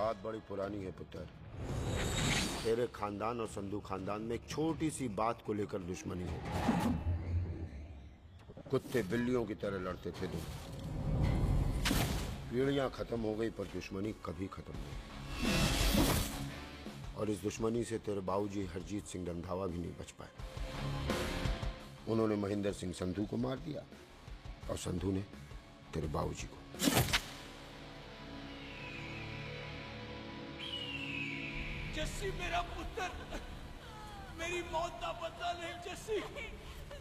बात बड़ी पुरानी है पुत्र। तेरे खानदान और संधू खानदान में एक छोटी सी बात को लेकर दुश्मनी हो। कुत्ते बिल्लियों की तरह लड़ते थे तुम। पीढ़ियां खत्म हो गई पर दुश्मनी कभी खत्म नहीं। और इस दुश्मनी से तेरे बाबूजी हरजीत सिंह रंधावा भी नहीं बच पाए। उन्होंने महेंद्र सिंह संधू को मार दिया और संधू ने तेरे बाबूजी को। जस्सी मेरा पुत्र, मेरी मौत का बदला नहीं। जस्सी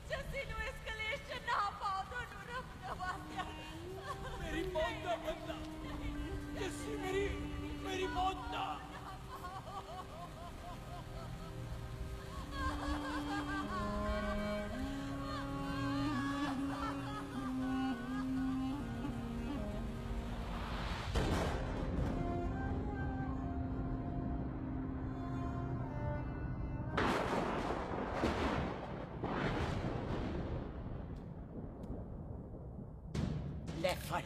जस्सी नु एस्केलेशन ना पाओ तो नु रब नवाज़िया। मेरी मौत का बदला। जस्सी मेरी मौत का। ले फड़,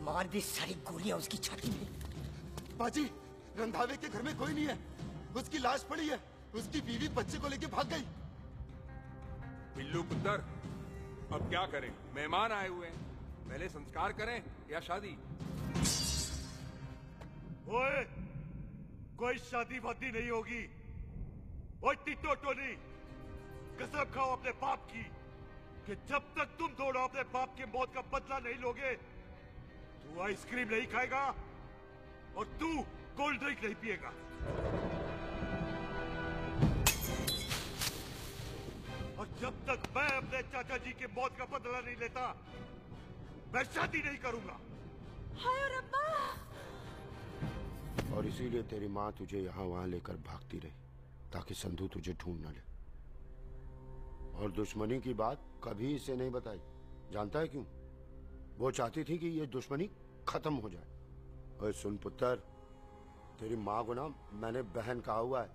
मार दी सारी गोलियां उसकी छाती में। बाजी, रंधावे के घर में कोई नहीं है। उसकी लाश पड़ी है। उसकी बीवी बच्चे को लेके भाग गई। बिल्लू पुत्र, अब क्या करें? मेहमान आए हुए हैं, पहले संस्कार करें या शादी? ओए, कोई शादी वादी नहीं होगी। ओए टिटो टोनी, कसम खाओ अपने बाप की कि जब तक तुम दोनों अपने बाप की मौत का बदला नहीं लोगे, तू आइसक्रीम नहीं खाएगा और तू कोल्ड ड्रिंक नहीं पिएगा। और जब तक मैं अपने चाचा जी की मौत का बदला नहीं लेता, मैं शादी नहीं करूंगा। हाय रब्बा! और इसीलिए तेरी माँ तुझे यहाँ वहां लेकर भागती रही ताकि संधू तुझे ढूंढ न ले। और दुश्मनी की बात कभी इसे नहीं बताई। जानता है क्यों? वो चाहती थी कि ये दुश्मनी खत्म हो जाए। और सुन पुत्र, तेरी माँ को ना मैंने बहन कहा हुआ है।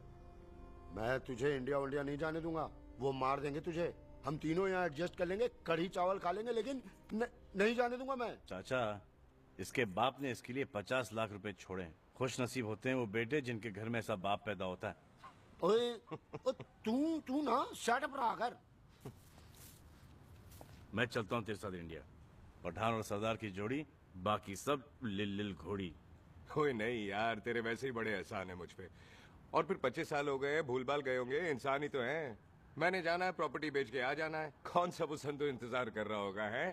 मैं तुझे इंडिया वंडिया नहीं जाने दूंगा। वो मार देंगे तुझे। हम तीनों यहाँ एडजस्ट कर लेंगे, कढ़ी चावल खा लेंगे, लेकिन नहीं जाने दूंगा मैं। चाचा, इसके बाप ने इसके लिए 50 लाख रुपए छोड़े। खुश नसीब होते हैं वो बेटे जिनके घर में ऐसा बाप पैदा होता है। ओए, तू ना शट अप रहा कर। मैं चलता हूँ तेरे साथ इंडिया। पठान और सरदार की जोड़ी, बाकी सब लिल घोड़ी। कोई नहीं यार, तेरे वैसे ही बड़े एहसान है मुझ पे। और फिर 25 साल हो गए, भूल भाल गए होंगे, इंसान ही तो हैं। मैंने जाना है, प्रॉपर्टी बेच के आ जाना है। कौन सा वो संधू इंतजार कर रहा होगा है?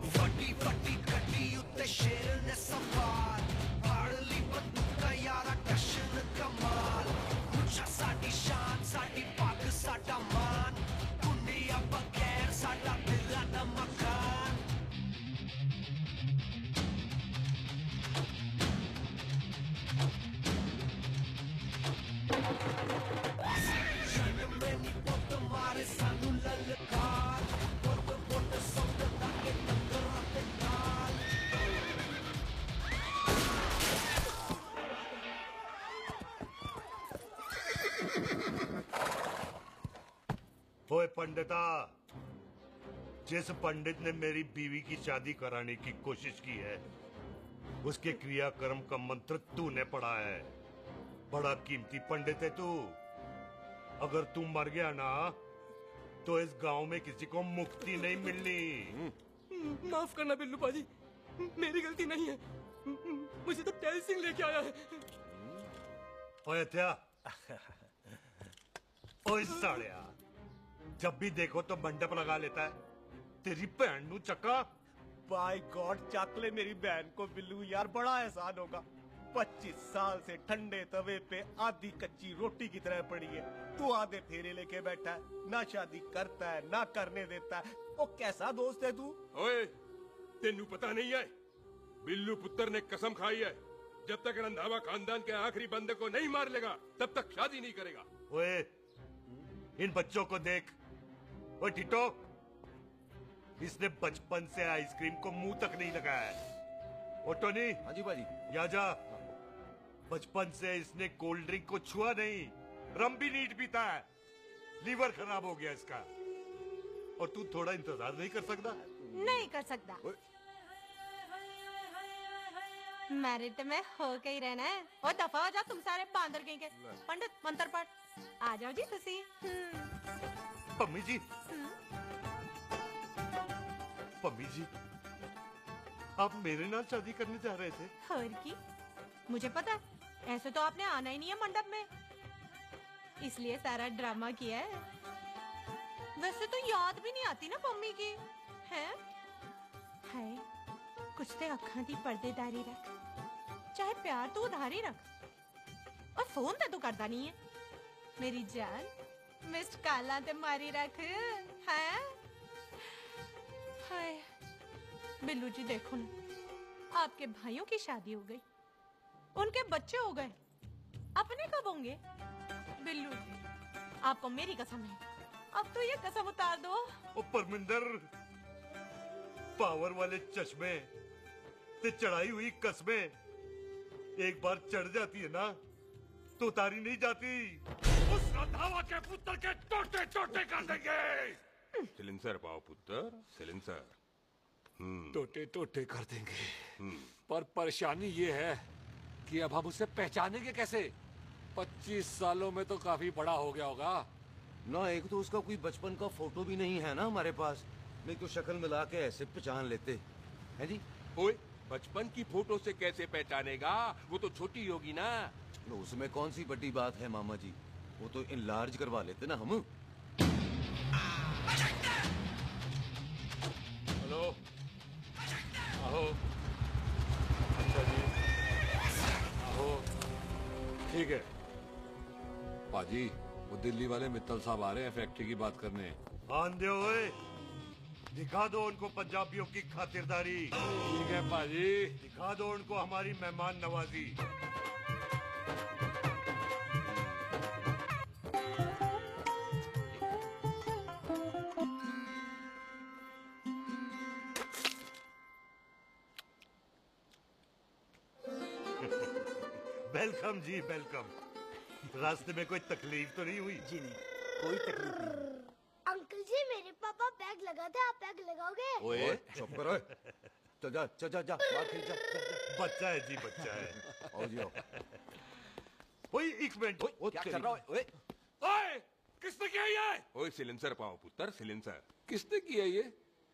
वड्डी वड्डी गड्डी उत्ते शेर ने सवार, भाड़ली बंदूका यारा टशन कमाल। मुझा साडी शान, साडी पग, साडा मान, दुनिया बगैर साडा दिला दा मकान। जन्म में नी पुत मारे सानू ललकार, पुत पुत सौंद ताके टक्कर ते नाल। ओए पंडिता, जिस पंडित ने मेरी बीवी की शादी कराने की कोशिश की है, उसके क्रियाकर्म का मंत्र तूने पढ़ा है। बड़ा कीमती पंडित है तू। अगर तू मर गया ना, तो इस गांव में किसी को मुक्ति नहीं मिलनी। माफ करना बिल्लू पाजी, मेरी गलती नहीं है। मुझे तो टैल सिंह लेके आया है। ओए हत्या, ओए सालिया, जब भी देखो तो मंडप लगा लेता है। तेरी बहन नू चक्का। बाय गॉड, चक ले मेरी बहन को बिल्लू यार, बड़ा एहसान होगा। 25 साल से ठंडे तवे पे आधी कच्ची रोटी की तरह पड़ी है। तू आधे फेरे लेके बैठा है, ना शादी करता है ना करने देता है। वो कैसा दोस्त है तू? ओए, तेनू पता नहीं है, बिल्लू पुत्र ने कसम खाई है, जब तक रंधावा खानदान के आखिरी बंदे को नहीं मार लेगा तब तक शादी नहीं करेगा। ओए, इन बच्चों को देख। ओए टिटो, इसने बचपन से आइसक्रीम को मुंह तक नहीं लगाया है। ओ टोनी। हाँ जी बाजी। या जा। बचपन से इसने कोल्ड ड्रिंक को छुआ नहीं, रम भी नीट पीता है। लीवर खराब हो गया इसका। और तू थोड़ा इंतजार नहीं कर सकता? नहीं कर सकता। मैरिड में हो के ही रहना है। और दफा हो जा तुम सारे बांदर कहीं के। पंडित मंत्र पढ़। आ जाओ जी तुसी। पम्मी जी, पम्मी जी, आप मेरे नाल शादी करने जा रहे थे? और की मुझे पता है, ऐसे तो आपने आना ही नहीं है मंडप में, इसलिए सारा ड्रामा किया है। वैसे तो याद भी नहीं आती ना पम्मी की, हैं? हाय, कुछ ते अखां दी पर्देदारी रख, चाहे प्यार तो उधारी रख, और फोन ते तू करता नहीं है। मेरी जान, मिस्ड काला ते मारी रख, हैं? हाय, बिल्लू जी देखो ना, आपके भाइयों की शादी हो गई, उनके बच्चे हो गए, अपने कब होंगे? बिल्लू जी, आपको मेरी कसम है, अब तो ये कसम उतार दो। ओ परमिंदर, पावर वाले चश्मे ते चढ़ाई हुई कस्में एक बार चढ़ जाती है ना तो उतारी नहीं जाती। उस रंधावा के पुत्र के टोटे टोटे कर देंगे। सिलेंसर पाओ पुत्र, सिलेंसर। टोटे टोटे कर देंगे, पर परेशानी ये है कि अब हम उसे पहचानेंगे कैसे? 25 सालों में तो काफी बड़ा हो गया होगा ना। एक तो उसका कोई बचपन का फोटो भी नहीं है ना हमारे पास, नहीं तो शक्ल मिला के ऐसे पहचान लेते हैं जी। ओए, बचपन की फोटो से कैसे पहचानेगा? वो तो छोटी होगी ना। तो उसमें कौन सी बड़ी बात है मामा जी, वो तो इनलार्ज करवा लेते ना हम। हेलो, आहो। अच्छा जी, आहो। ठीक है पाजी, वो दिल्ली वाले मित्तल साहब आ रहे हैं फैक्ट्री की बात करने। आन दे ओए, दिखा दो उनको पंजाबियों की खातिरदारी। ठीक है पाजी, दिखा दो उनको हमारी मेहमान नवाजी। वेलकम जी, वेलकम। रास्ते में कोई तकलीफ तो नहीं हुई? जी नहीं, कोई तकलीफ नहीं। अंकल जी, मेरे पापा पैक लगाते, आप पैक लगाओगे? ओए चुप करो, चल जा चल जा जा, बाहर खेल जा, जा, जा। बच्चा है जी, बच्चा है। आओ जी आओ। ओए एक मिनट, क्या कर रहा है? ओए ओए, किसने किया ये? ओए सिलेंसर पाओ पुत्र, सिलेंसर। किसने किया ये?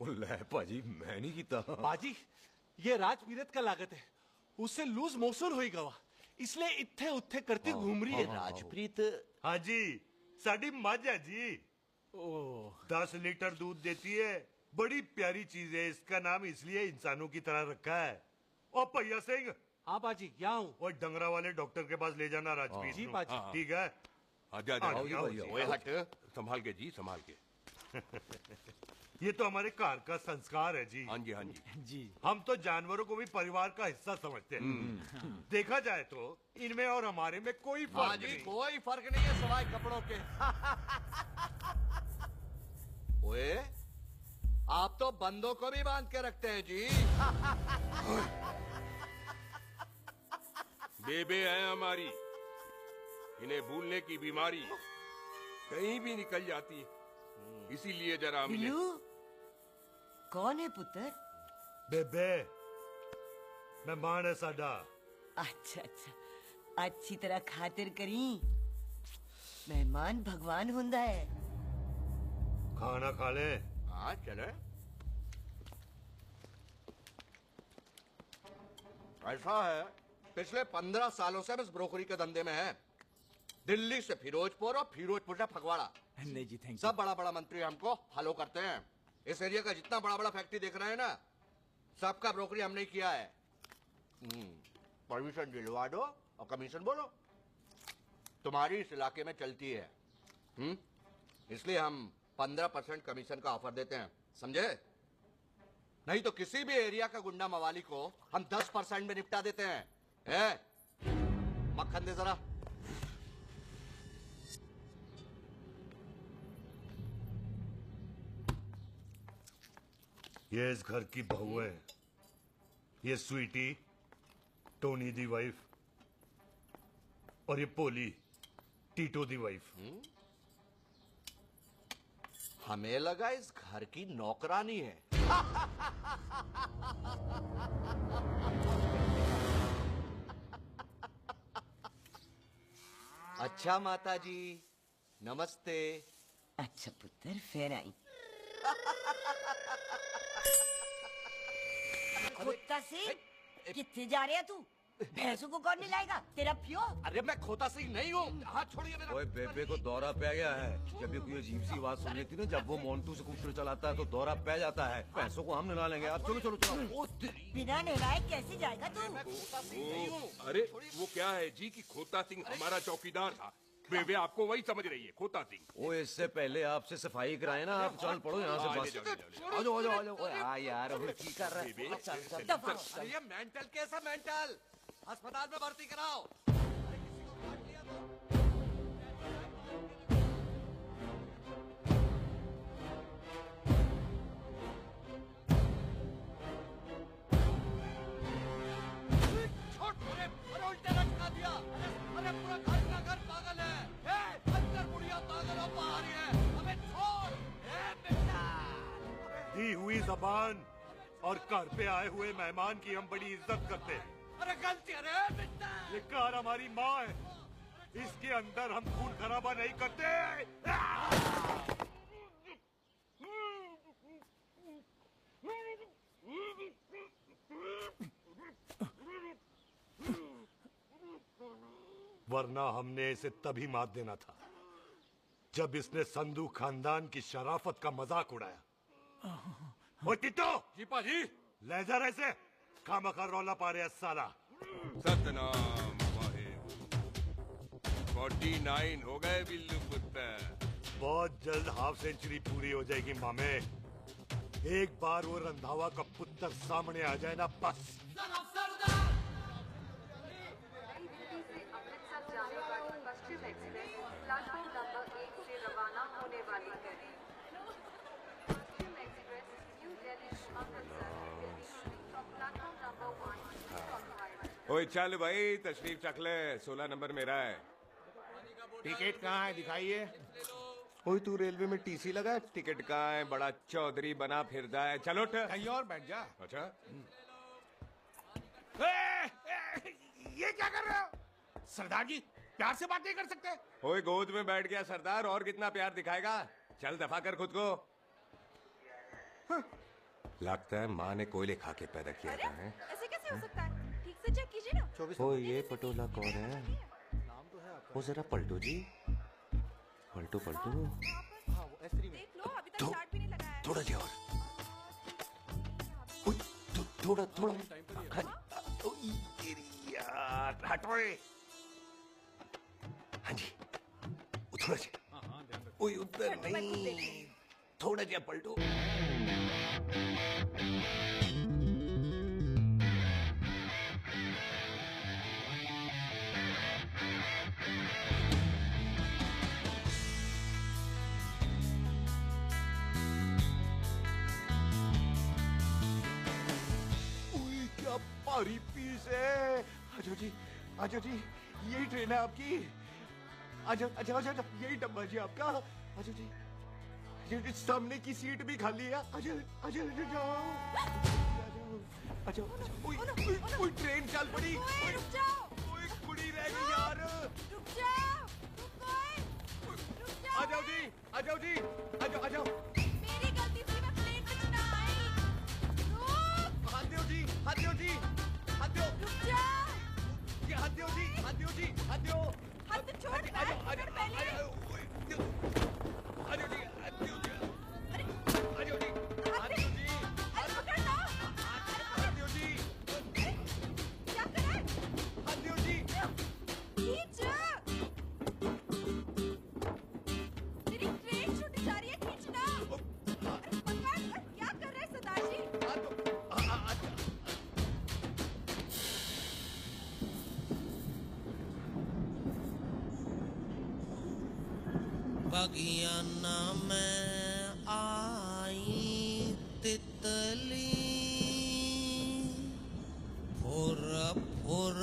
ले पाजी, मैं नहीं कीता। बाजी, ये राजवीरत का लागत है, उससे लूज मोशन होई गवा, इसलिए इत्थे उत्थे करती घूम रही है। राजप्रीत, हाँ जी, साडी मझ है जी। 10 लीटर दूध देती है, बड़ी प्यारी चीज है। इसका नाम इसलिए इंसानों की तरह रखा है। और भैया सिंह, हाँ बाजी, यहाँ हूँ। और डंगरा वाले डॉक्टर के पास ले जाना राजप्रीत जी को। बाजी। ठीक है, आजा आओ आजा। जी, आओ जी। ओए हट, संभाल के जी, संभाल के। ये तो हमारे घर का संस्कार है जी। हाँ जी, हाँ जी। जी, हम तो जानवरों को भी परिवार का हिस्सा समझते हैं। देखा जाए तो इनमें और हमारे में कोई फर्क नहीं। कोई फर्क नहीं है सवाए कपड़ों के। ओए, आप तो बंदों को भी बांध के रखते हैं जी। बेबे है हमारी, इन्हें भूलने की बीमारी कहीं भी निकल जाती है, इसीलिए जरा मिले। बिल्लू, कौन है पुत्र? बेबे मेहमान है साडा। अच्छा अच्छा, अच्छी तरह खातिर करी। मेहमान भगवान हुंदा है। खाना खा ले। हाँ चले। ऐसा है, पिछले 15 सालों से हम इस ब्रोकरी के धंधे में हैं। दिल्ली से फिरोजपुर और फिरोजपुर से फगवाड़ा, नहीं जी, थैंक सब बड़ा बड़ा मंत्री हमको फॉलो करते हैं। इस एरिया का जितना बड़ा बड़ा फैक्ट्री देख रहे हैं ना, सबका ब्रोकरी हमने किया है। परमिशन दिलवा दो और कमीशन बोलो, तुम्हारी इस इलाके में चलती है। इसलिए हम 15% कमीशन का ऑफर देते हैं, समझे? नहीं तो किसी भी एरिया का गुंडा मवाली को हम 10% में निपटा देते हैं। मक्खन दे जरा। ये इस घर की बहू है, ये स्वीटी, टोनी दी वाइफ, और ये पोली, टीटो दी वाइफ। हमें लगा इस घर की नौकरानी है। अच्छा माता जी, नमस्ते। अच्छा पुत्र, फिर आई। खोता सिंह, कितने जा रहे है तू? भैंसों को कौन मिलाएगा? तेरा प्यो? अरे मैं खोता सिंह नहीं हूँ। हाथ छोड़िए मेरा। ओए बेबे को दौरा पै गया है। जब भी कोई अजीब सी आवाज सुन लेती ना, जब वो मोन्टू स्कूटर चलाता है तो दौरा पै जाता है। पैसों को हम निला लेंगे। आप चलो चलो चलो। बिना नहलाए कैसे जाएगा तू? अरे वो क्या है जी कि खोता सिंह हमारा चौकीदार था। बेबे आपको वही समझ रही है, खोता सिंह। ओ इससे पहले आपसे सफाई कराए ना। आप चल पड़ो यहाँ से बस। आ जाओ आ जाओ आ जाओ। ओए आ यार, अब की कर रहा है? चल चल। अरे ये मेंटल कैसा मेंटल? अस्पताल में भर्ती कराओ। उल्टे लटका दिया। अरे पूरा घर का घर पागल है। अंदर बुढ़िया पागल और बाहर है। अबे छोड़। बेटा। दी हुई जबान और घर पे आए हुए मेहमान की हम बड़ी इज्जत करते हैं। अरे गलती है रे बेटा। ये कार हमारी माँ है। इसके अंदर हम खून खराबा नहीं करते। वरना हमने इसे तभी मार देना था जब इसने संधू खानदान की शराफत का मजाक उड़ाया। ओ टिट्टो जी पाजी, लेजर ऐसे खामखा रौला पा रहे साला। सतनाम वाहे 49 हो गए बिल्लू पुत्र। बहुत जल्द हाफ सेंचुरी पूरी हो जाएगी मामे। एक बार वो रंधावा का पुत्र सामने आ जाए ना, बस। पश्चिम एक्सप्रेस प्लेटफॉर्म नंबर 1 से रवाना होने वाली है। Paschim express New Delhi to Amritsar will be running from platform number 1 to Cockwai। ओए चल भाई, तशरीफ चख ले। 16 नंबर मेरा है। टिकट कहाँ है? दिखाइए। ओए तू रेलवे में टीसी लगा, टिकट कहाँ है? बड़ा चौधरी बना फिरता है। चलो उठ। कहीं और बैठ जा। अच्छा ये क्या कर रहे हो? सरदार जी, प्यार से बात नहीं कर सकते? ओए गोद में बैठ गया सरदार, और कितना प्यार दिखाएगा? चल दफा कर खुद को। लगता है माँ ने कोयले खा के पैदा किया था। ऐसे कैसे हो सकता है? ठीक से चेक कीजिए ना। ओ ये पटोला कौन है? वो जरा पलटू जी, पलटू पलटू। देख लो, अभी तक चार्ट भी नहीं लगाया है। थोड़ा जी और। थोड़ा थोड़ा। यार हटो। हाँ जी, थोड़ा जी। ओए उधर नहीं, थोड़ा जी पलटो। क्या भारी पीस है। आजो जी, आजो जी, यही ट्रेन है आपकी। आजो आजो आजो, यही डब्बा जी आपका। आजो जी, ये सामने की सीट भी खाली है। आजो आजो जाओ। आजो आजो। ट्रेन चल पड़ी। रुक जाओ। कुड़ी रह गई यार। रुक जाओ। रुक जाओ। आ जाओ जी, आ जाओ जी, आ जाओ आ जाओ। मेरी गलती से मैं प्लेन पे ना आई। हाथ दो जी, हाथ दो जी, हाथ दो। रुक जाओ। ये हाथ दो जी, हाथ दो जी, हाथ दो। हाथ तो छोड़। आ जाओ आ जाओ पहले। आ जाओ जी, हाथ दो जी। अरे आ जाओ जी, हाथ दो जी। अरे पकड़ लो। हाथ दो जी। क्या कर रहा है? हाथ दो जी। खींच। मेरी ट्रेन छूटी जा रही है, खींचना। अरे पकड़। क्या कर रहे हैं सरदार जी? बगियाना में आई तितली, फुर फुर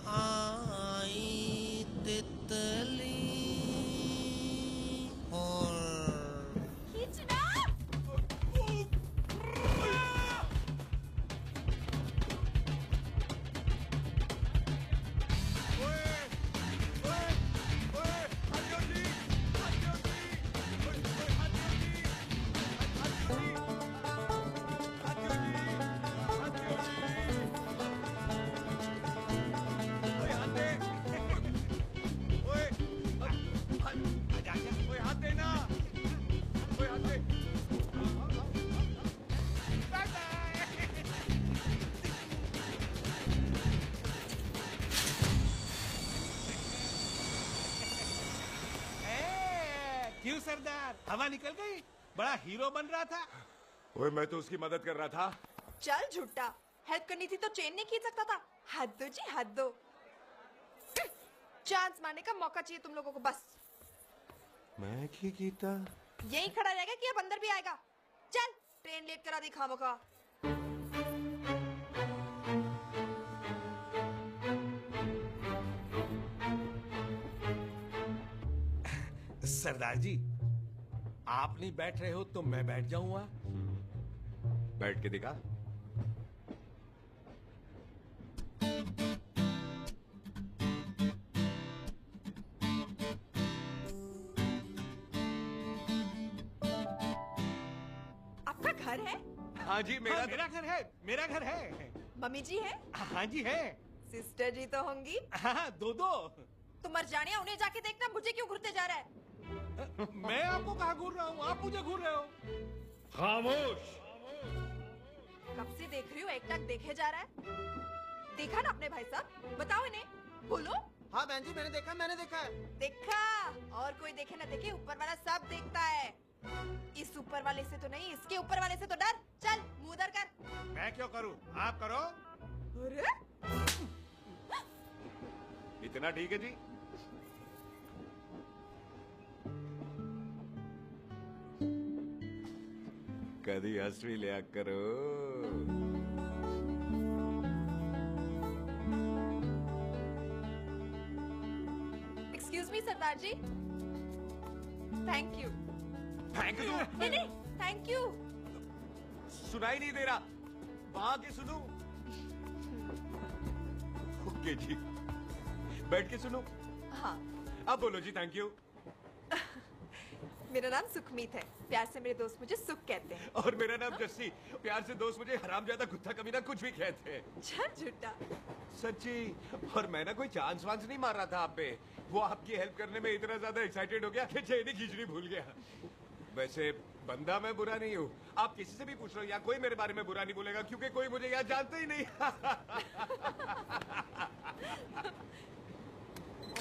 आई तितली। और खींचना। यार, हवा निकल गई। बड़ा हीरो बन रहा था। ओए मैं तो उसकी मदद कर रहा था। चल झूठा, हेल्प करनी थी तो चेन नहीं खींच सकता था। हद दो जी, हद दो। चांस मारने का मौका चाहिए तुम लोगों को बस। मैं की कीता यही खड़ा रहेगा कि अब अंदर भी आएगा? चल ट्रेन लेट करा दी खामोखा। सरदार जी, आप नहीं बैठ रहे हो तो मैं बैठ जाऊंगा। बैठ के दिखा। आपका घर है? हाँ जी, मेरा घर है, मेरा घर है। मम्मी जी है? हाँ जी है। सिस्टर जी तो होंगी? हाँ, दो। तुम मर जाने, उन्हें जाके देखना मुझे क्यों घूरते जा रहा है। मैं आपको कहाँ घूर रहा हूँ, आप मुझे घूर रहे हो। खामोश। कब से देख रही हूँ, एक टक देखे जा रहा है। देखा ना अपने भाई साहब, बताओ इन्हें, बोलो। हाँ बहन जी, मैंने देखा है। देखा? और कोई देखे ना देखे, ऊपर वाला सब देखता है। इस ऊपर वाले से तो नहीं, इसके ऊपर वाले से तो डर। चल मुंह उधर कर। मैं क्यों करूँ, आप करो। अरे इतना ठीक है जी। कभी हंस भी लिया करो। एक्सक्यूज मी सरदार ji. Thank you. Thank you? नहीं, थैंक यू। सुनाई नहीं दे रहा, वहां के सुनूं? ओके जी, बैठ के सुनो। हाँ। अब बोलो जी थैंक यू। मेरा नाम सुखमीत है, प्यार से मेरे दोस्त मुझे सुख कहते हैं। और मेरा नाम जस्सी, प्यार से दोस्त मुझे हरामजादा कुत्ता कमीना कुछ भी कहते हैं। चल झूठा। सच्ची। और मैं ना कोई चांस वांस नहीं मार रहा था आप पे, वो आपकी हेल्प करने में इतना ज्यादा एक्साइटेड हो गया कि चेन ही खींचनी भूल गया। वैसे बंदा मैं बुरा नहीं हूँ, आप किसी से भी पूछ लो, यहाँ कोई मेरे बारे में बुरा नहीं बोलेगा क्योंकि कोई मुझे यहाँ जानता ही नहीं।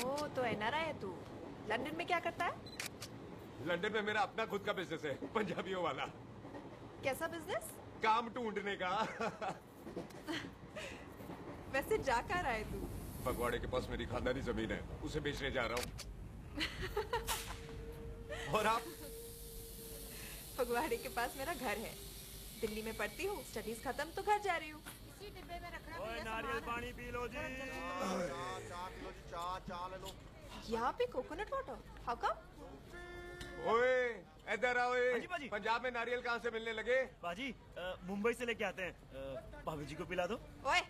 ओ तो एनआरआई है तू। लंदन में क्या करता है? लंदन में मेरा अपना खुद का बिजनेस है, पंजाबियों वाला। कैसा बिजनेस? काम ढूंढने का। वैसे जा कहाँ रहा है तू? फगवाड़े के पास मेरी खानदानी जमीन है, उसे बेचने जा रहा हूँ। और आप? फगवाड़े के पास मेरा घर है, दिल्ली में पढ़ती हूँ, स्टडीज खत्म तो घर जा रही हूँ। इसी डिब्बे में रखना। ओए नारियल पानी पी लो जी। चाय ले लो। यहाँ पे कोकोनट वाटर? How come? ओए इधर आओ। हाँ जी बाजी। पंजाब में नारियल कहाँ से मिलने लगे? बाजी मुंबई से लेके आते हैं। भाभी जी को पिला दो। ओए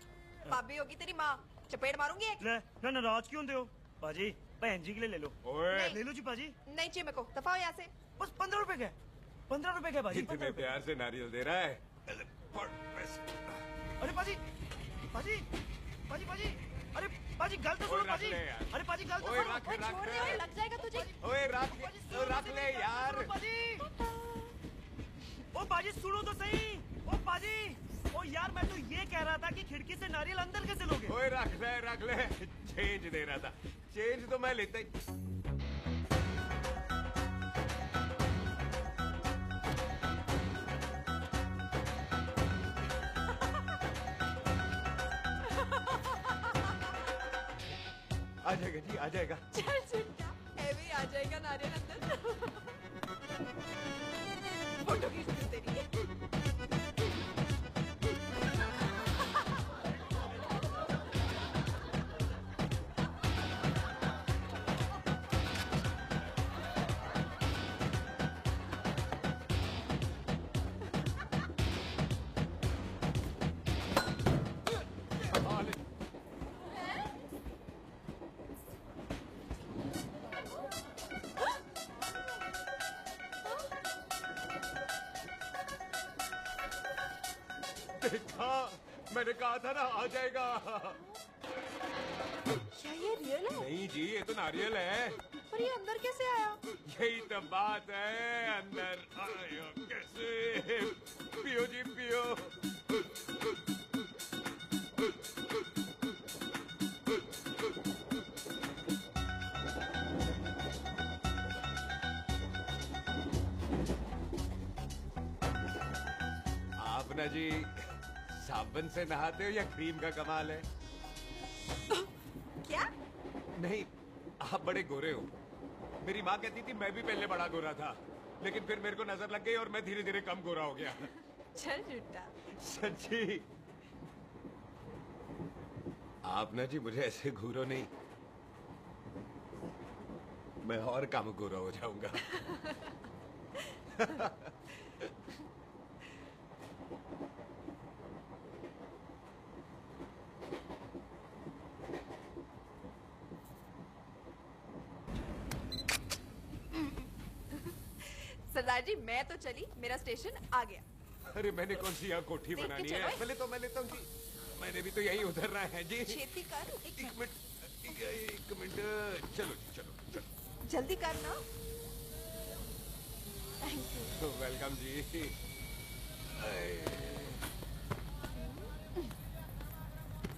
भाभी होगी तेरी माँ, चपेट मारूंगी एक। ले ना नाराज क्यों होते हो? बाजी बहन जी के लिए ले लो। ओए ले लो जी बाजी। नहीं चाहिए मेरे को, दफा हो यहाँ से। बस 15 रुपए का, 15 रुपए का बाजी। इतने प्यार से नारियल दे रहा है। अरे बाजी बाजी बाजी बाजी, अरे बाजी गल तो सुनो बाजी। अरे बाजी गल तो सुनो। ओए छोड़ दे, ओए लग जाएगा तुझे। ओए रख ले यार। बाजी ओ बाजी सुनो तो सही। ओ बाजी ओ यार, मैं तो ये कह रहा था कि खिड़की से नारियल अंदर कैसे लोगे? ओए रख ले। चेंज दे रहा था, चेंज तो मैं लेता ही। आ जाएगा जी, आ जाएगा। चल झूठा, हैवी आ जाएगा नारियल अंदर। फोटो खींच लूं तेरी। देखा, मैंने कहा था ना आ जाएगा। क्या ये रियल है? नहीं जी, ये तो नारियल है। पर ये अंदर कैसे आया? यही तो बात है, अंदर आया कैसे? पियो जी पियो। अपना जी साबुन से नहाते हो या क्रीम का कमाल है? क्या? नहीं, आप बड़े गोरे हो। मेरी माँ कहती थी मैं भी पहले बड़ा गोरा था, लेकिन फिर मेरे को नजर लग गई और मैं धीरे धीरे कम गोरा हो गया। चल झूठा। सच्ची। आप ना जी मुझे ऐसे घूरो नहीं, मैं और कम गोरा हो जाऊंगा। सरदार जी मैं तो चली, मेरा स्टेशन आ गया। अरे मैंने कौन सी यहाँ कोठी देख के बनानी चलो। है? पहले तो मैं लेता हूँ जी। मैंने भी तो यही उतरना है जी। छेती कर। एक मिनट। चलो जी, चलो। जल्दी कर ना। Thank you. वेलकम जी।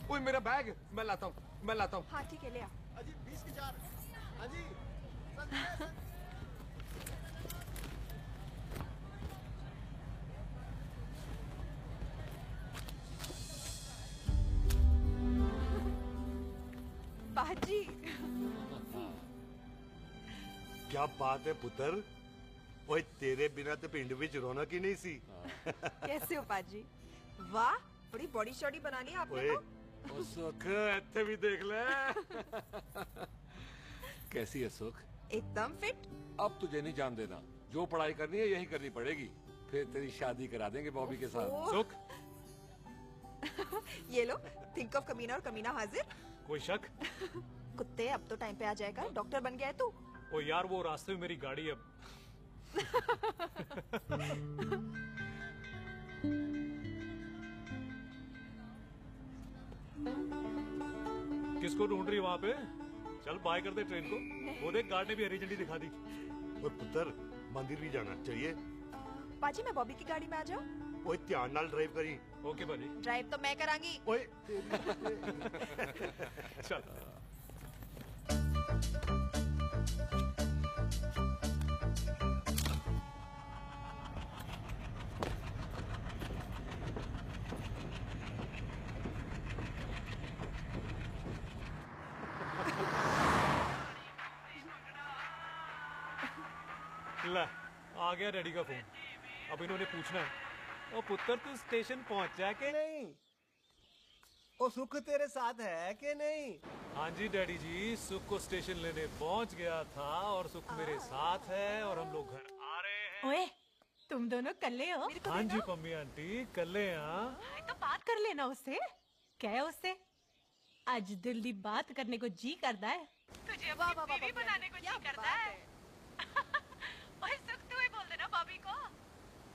ओए मेरा बैग मैं लाता हूँ। हाँ ठीक है, ले आ। अजी 20 की 4। अजी बाजी। क्या बात है पुत्र? ओए तेरे बिना तो पिंड विच रौनक ही नहीं सी। कैसे हो पाजी? वाह, बड़ी बॉडी शॉडी बना ली आपने तो। ओ सुख, इत्थे भी देख ले। कैसी है सुख? एकदम फिट। अब तुझे नहीं जान देना, जो पढ़ाई करनी है यही करनी पड़ेगी, फिर तेरी शादी करा देंगे बॉबी के साथ। ओह। सुख, ये लो, थिंक ऑफ कमीना और कमीना हाजिर। कोई शक? कुत्ते अब तो टाइम पे आ जाएगा, डॉक्टर बन गया है तू। ओ यार वो रास्ते में मेरी गाड़ी अब। किसको ढूंढ रही वहाँ पे? चल बाय कर दे ट्रेन को। वो देख गार्ड ने भी हरी झंडी दिखा दी। और पुत्र मंदिर भी जाना चाहिए। पाजी मैं बॉबी की गाड़ी में आ जाऊं? ओए ध्यान नाल ड्राइव करी। ओके बाजी। ड्राइव तो मैं करांगी। ओए चल। ला, आ गया डैडी का फोन। अब इन्होंने पूछना है, ओ पुत्र तू स्टेशन पहुंचा के नहीं? ओ सुख तेरे साथ है कि नहीं? हाँ जी डैडी जी, सुख को स्टेशन लेने पहुंच गया था और सुख मेरे साथ है और हम लोग घर आ रहे हैं। ओए, तुम दोनों कल्ले हो? हाँ जी पम्मी आंटी, कल्ले हाँ। तो बात कर लेना उससे। क्या है उससे? आज दिल दी बात करने को जी करता है। तुझे अपनी बीवी बनाने को जी करता है। ओए सुख, तू ही बोल देना बॉबी को।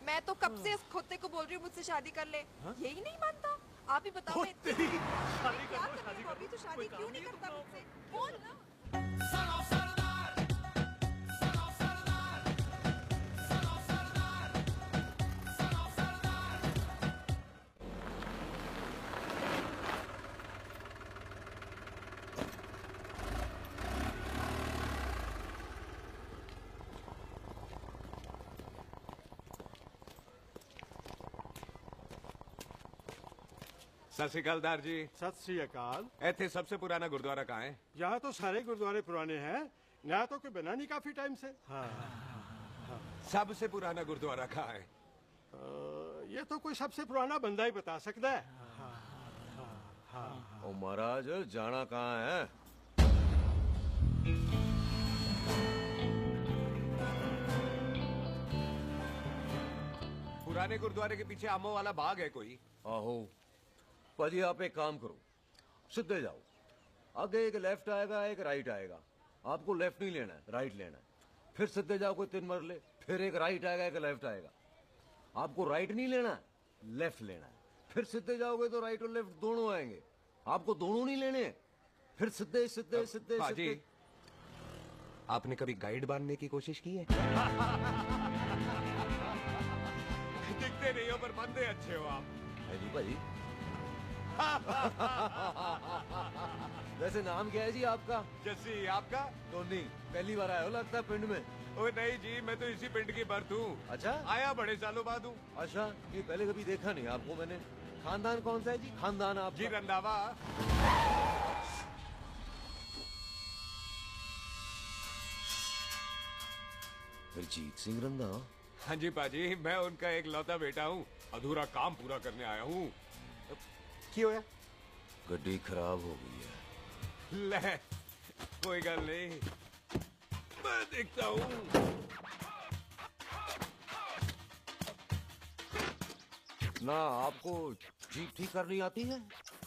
मैं तो कब से इस खोते को बोल रही हूँ मुझसे शादी कर ले। यही नहीं मानता। आप ही बताओ मैं शादी क्या करूँ? बॉबी तो शादी क्यों नहीं करता मुझसे? बोल ना। सत श्री अकाल दार जी। सत श्री अकाल। ऐथे सबसे पुराना गुरुद्वारा कहाँ है? यहाँ तो सारे गुरुद्वारे पुराने हैं, नया तो कोई बना नहीं काफी टाइम से। हाँ, सबसे पुराना गुरुद्वारा कहाँ है? ये तो कोई सबसे पुराना बंदा ही बता सकता है। ओ महाराज जाना कहाँ है? पुराने गुरुद्वारे के पीछे आमों वाला बाग है कोई? आहो पाजी, आप एक काम करो, सीधे जाओ। आगे एक लेफ्ट आएगा, एक राइट आएगा। आपको लेफ्ट नहीं लेना है, राइट लेना है। फिर सीधे जाओ कोई 3 मरले, फिर एक राइट आएगा, एक लेफ्ट आएगा। आपको राइट नहीं लेना है, लेफ्ट लेना है। फिर सीधे जाओगे तो राइट और लेफ्ट दोनों आएंगे। आपको दोनों नहीं लेने हैं। फिर सीधे सीधे सीधे पाजी, सीधे। आपने कभी गाइड बांधने की कोशिश की है? दिखते नहीं हो पर बंदे अच्छे हो आप। है जी भाजी। वैसे नाम क्या है जी आपका? जस्सी, आपका? टोनी। पहली बार आए हो लगता है पिंड में। ओए नहीं जी, मैं तो इसी पिंड की बर्थ हूँ। अच्छा, आया बड़े सालों बाद हूँ। अच्छा, ये पहले कभी देखा नहीं आपको मैंने। खानदान कौन सा है जी? खानदान आप जी रंधावा। फिर जीत सिंह रंधावा? हाँ जी पाजी, मैं उनका एक लौता बेटा हूँ। अधूरा काम पूरा करने आया हूँ। क्यों है? गड्डी खराब हो गई है। ले, कोई गल नहीं, मैं देखता हूँ। ना आपको जीप ठीक करनी आती है?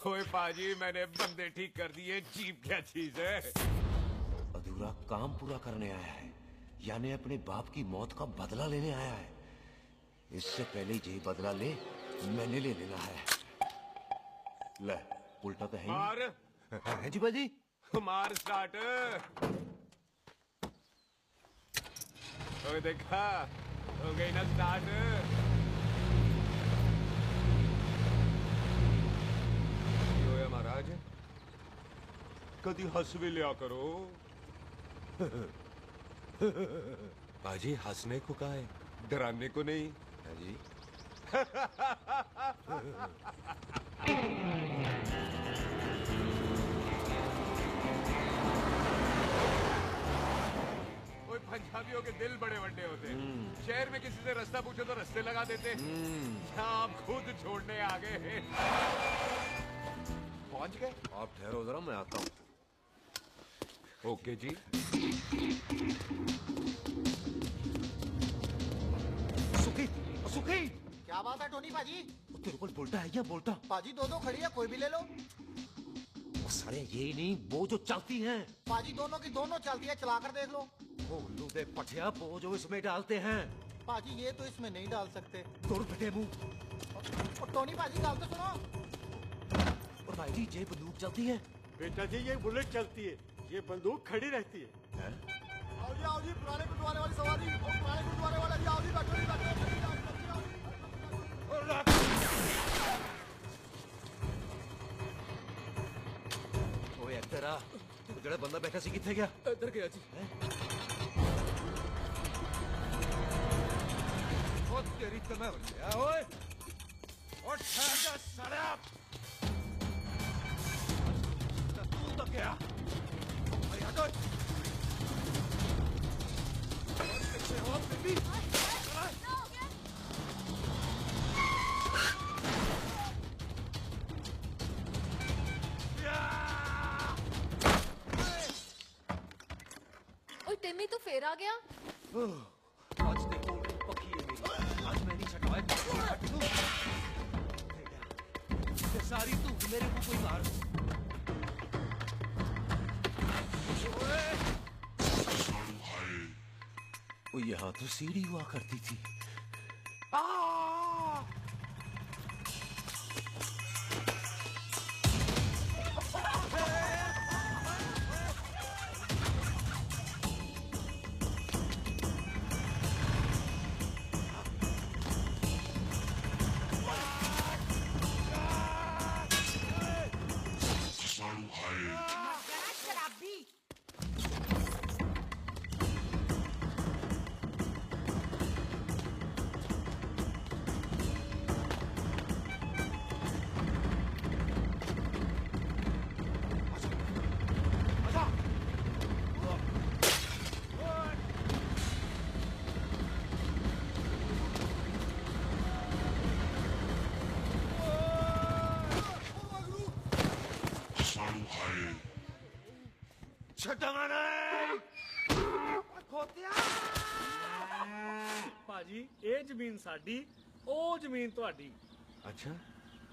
ओए पाजी, मैंने बंदे ठीक कर दिए, जीप क्या चीज है? अधूरा काम पूरा करने आया है, यानी अपने बाप की मौत का बदला लेने आया है। इससे पहले ये बदला ले, मैंने ले लेना है। ले, उल्टा तो है ही। मार। जी बाजी। मार स्टार्ट। ओए देखा, हो गई ना स्टार्ट। महाराज, कभी हंस भी लिया करो। बाजी, हंसने को कहा है, डराने को नहीं। है जी। ओए, पंजाबियों के दिल बड़े बड़े होते हैं। शहर में किसी से रास्ता पूछो तो रास्ते लगा देते। आप खुद छोड़ने आ गए। पहुंच गए? आप ठहरो जरा, मैं आता हूँ। ओके जी। सुखी, सुखी। क्या बात है टोनी पाजी? तेरे को बोलता है क्या? बोलता पाजी दो खड़ी है, कोई भी ले लो। सारे यही नहीं, वो जो चलती हैं। पाजी दोनों की दोनों चलती है, चलाकर देख लो। वो उल्लू दे पठिया, वो जो इसमें डालते हैं। पाजी ये तो इसमें नहीं डाल सकते। तोड़ बेटे मुंह। टोनी पाजी गाल तो सुनो। और भाई जी, ये बंदूक चलती है? बेटा जी, ये बुलेट चलती है, ये बंदूक खड़ी रहती है। आओ जी, पुराने गुरुद्वारे वाली सवारी, पुराने गुरुद्वारे वाला जी, आओ जी, बैठो जी, बैठो। ओए एक्टर आ, जड़ा बंदा बैठा सी किथे गया? इधर गया जी। ओ तेरी तमे ओए, और ठहर जा साला। तू तो क्या? अरे हटो। पीछे हो बेबी। ओए टिम्मी, तू फिर आ गया? आज देखो पकी है मेरी, आज मैं नहीं छटवाए। सारी तू मेरे को कोई मार। वो यहाँ तो सीढ़ी हुआ करती थी। पाजी ये जमीन साडी, ओ जमीन तुहाडी। अच्छा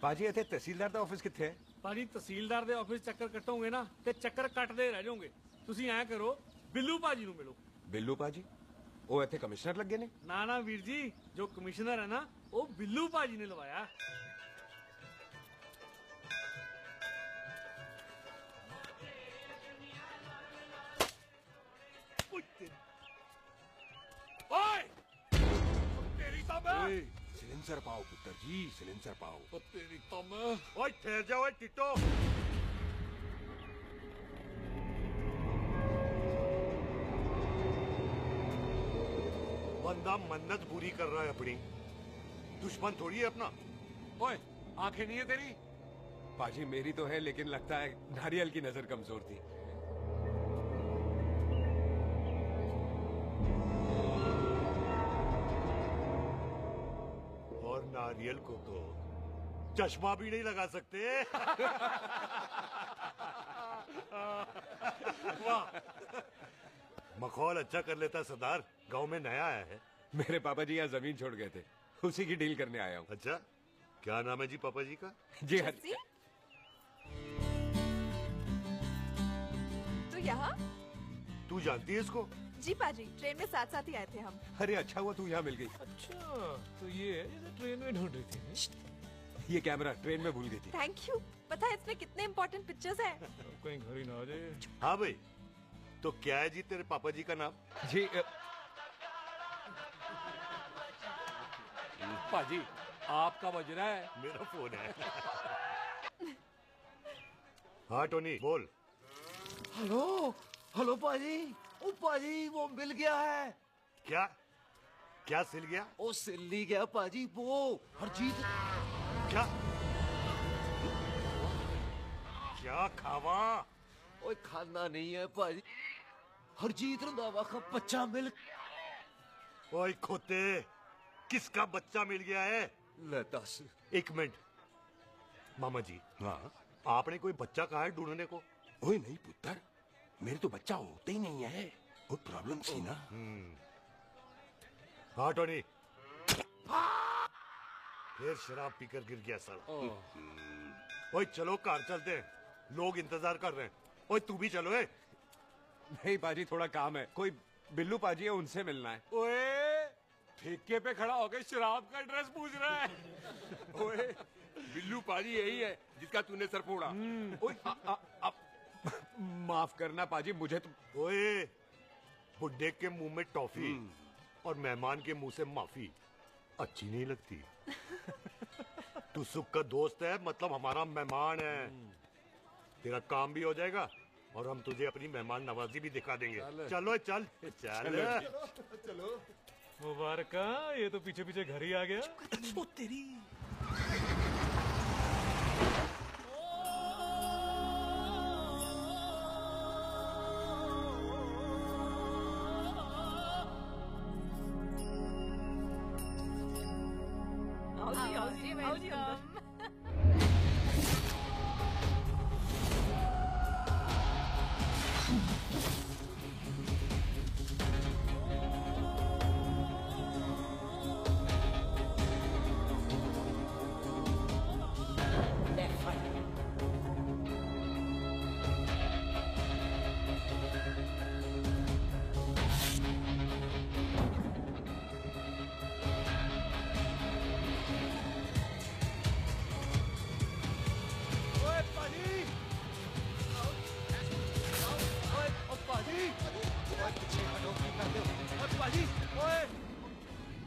पाजी, इत्थे तहसीलदार दा ऑफिस किथे है? पाजी तहसीलदार दे ऑफिस चक्कर कटोगे ना ते चक्कर कटदे रह जाओगे। तुसी ऐ करो, बिल्लू पाजी नू मिलो। बिल्लू पाजी? ओ इत्थे कमिश्नर लगे ने? ना ना वीर जी, जो कमिश्नर है ना, वो बिल्लू पाजी ने लवाया। सिलेंसर पाओ पुत्र जी, सिलेंसर पाओ। तेरी तम। ओए ठहर जाओ टिटो। बंदा मन्नत पूरी कर रहा है अपनी, दुश्मन थोड़ी है अपना। ओए, आंखें नहीं है तेरी? पाजी मेरी तो है, लेकिन लगता है नारियल की नजर कमजोर थी। और नारियल को तो चश्मा भी नहीं लगा सकते। वाह, मखौल अच्छा कर लेता सरदार। गांव में नया आया है। मेरे पापा जी यहाँ जमीन छोड़ गए थे, उसी की डील करने आया हूँ। अच्छा, क्या नाम है जी पापा जी का? जी हाँ। तो यहाँ? तू जानती है इसको? जी पाजी, ट्रेन में साथ साथ ही आए थे हम। अरे अच्छा हुआ तू यहाँ मिल गई। अच्छा, तो ये है जिसे ट्रेन में ढूंढ रही थी। ये कैमरा ट्रेन में भूल गई थी। Thank you. पता है इसमें कितने इम्पोर्टेंट पिक्चर्स हैं? कहीं घर ही ना आ जाए। हाँ भाई, तो क्या है जी तेरे पापा जी का नाम? जी पाजी, आपका बज रहा है। मेरा फोन है। हाँ टोनी बोल। हेलो हेलो पाजी, ओ पाजी वो मिल गया है। क्या क्या सिल गया? ओ सिल्ली गया पाजी, वो हरजीत। क्या क्या खावा? ओए खाना नहीं है पाजी, हरजीत रंधावा का बच्चा मिल। ओए खोते, किसका बच्चा मिल गया है? ले दस। एक मिनट मामा जी। हाँ, आपने कोई बच्चा कहा है ढूंढने को? ओए नहीं पुत्र, मेरे तो बच्चा होता ही नहीं है, वो प्रॉब्लम थी ना। हाँ टोनी, फिर शराब पीकर गिर गया साला। ओए चलो कार चलते हैं, लोग इंतजार कर रहे हैं। ओए तू भी चलो। नहीं पाजी, थोड़ा काम है, कोई बिल्लू पाजी है, उनसे मिलना है। ओए, ठेके पे खड़ा होकर शराब का एड्रेस पूछ रहा है। ओए, बिल्लू पाजी यही है जिसका तूने सर फोड़ा। ओए, माफ करना पाजी, मुझे तो। ओए, बुड्ढे के मुंह में टॉफी और मेहमान के मुंह से माफी अच्छी नहीं लगती। तू सुख का दोस्त है, मतलब हमारा मेहमान है। तेरा काम भी हो जाएगा और हम तुझे अपनी मेहमान नवाजी भी दिखा देंगे। चलो चल चल चलो। मुबारक, ये तो पीछे पीछे घर ही आ गया। ओ तेरी। आओ जी अंदर।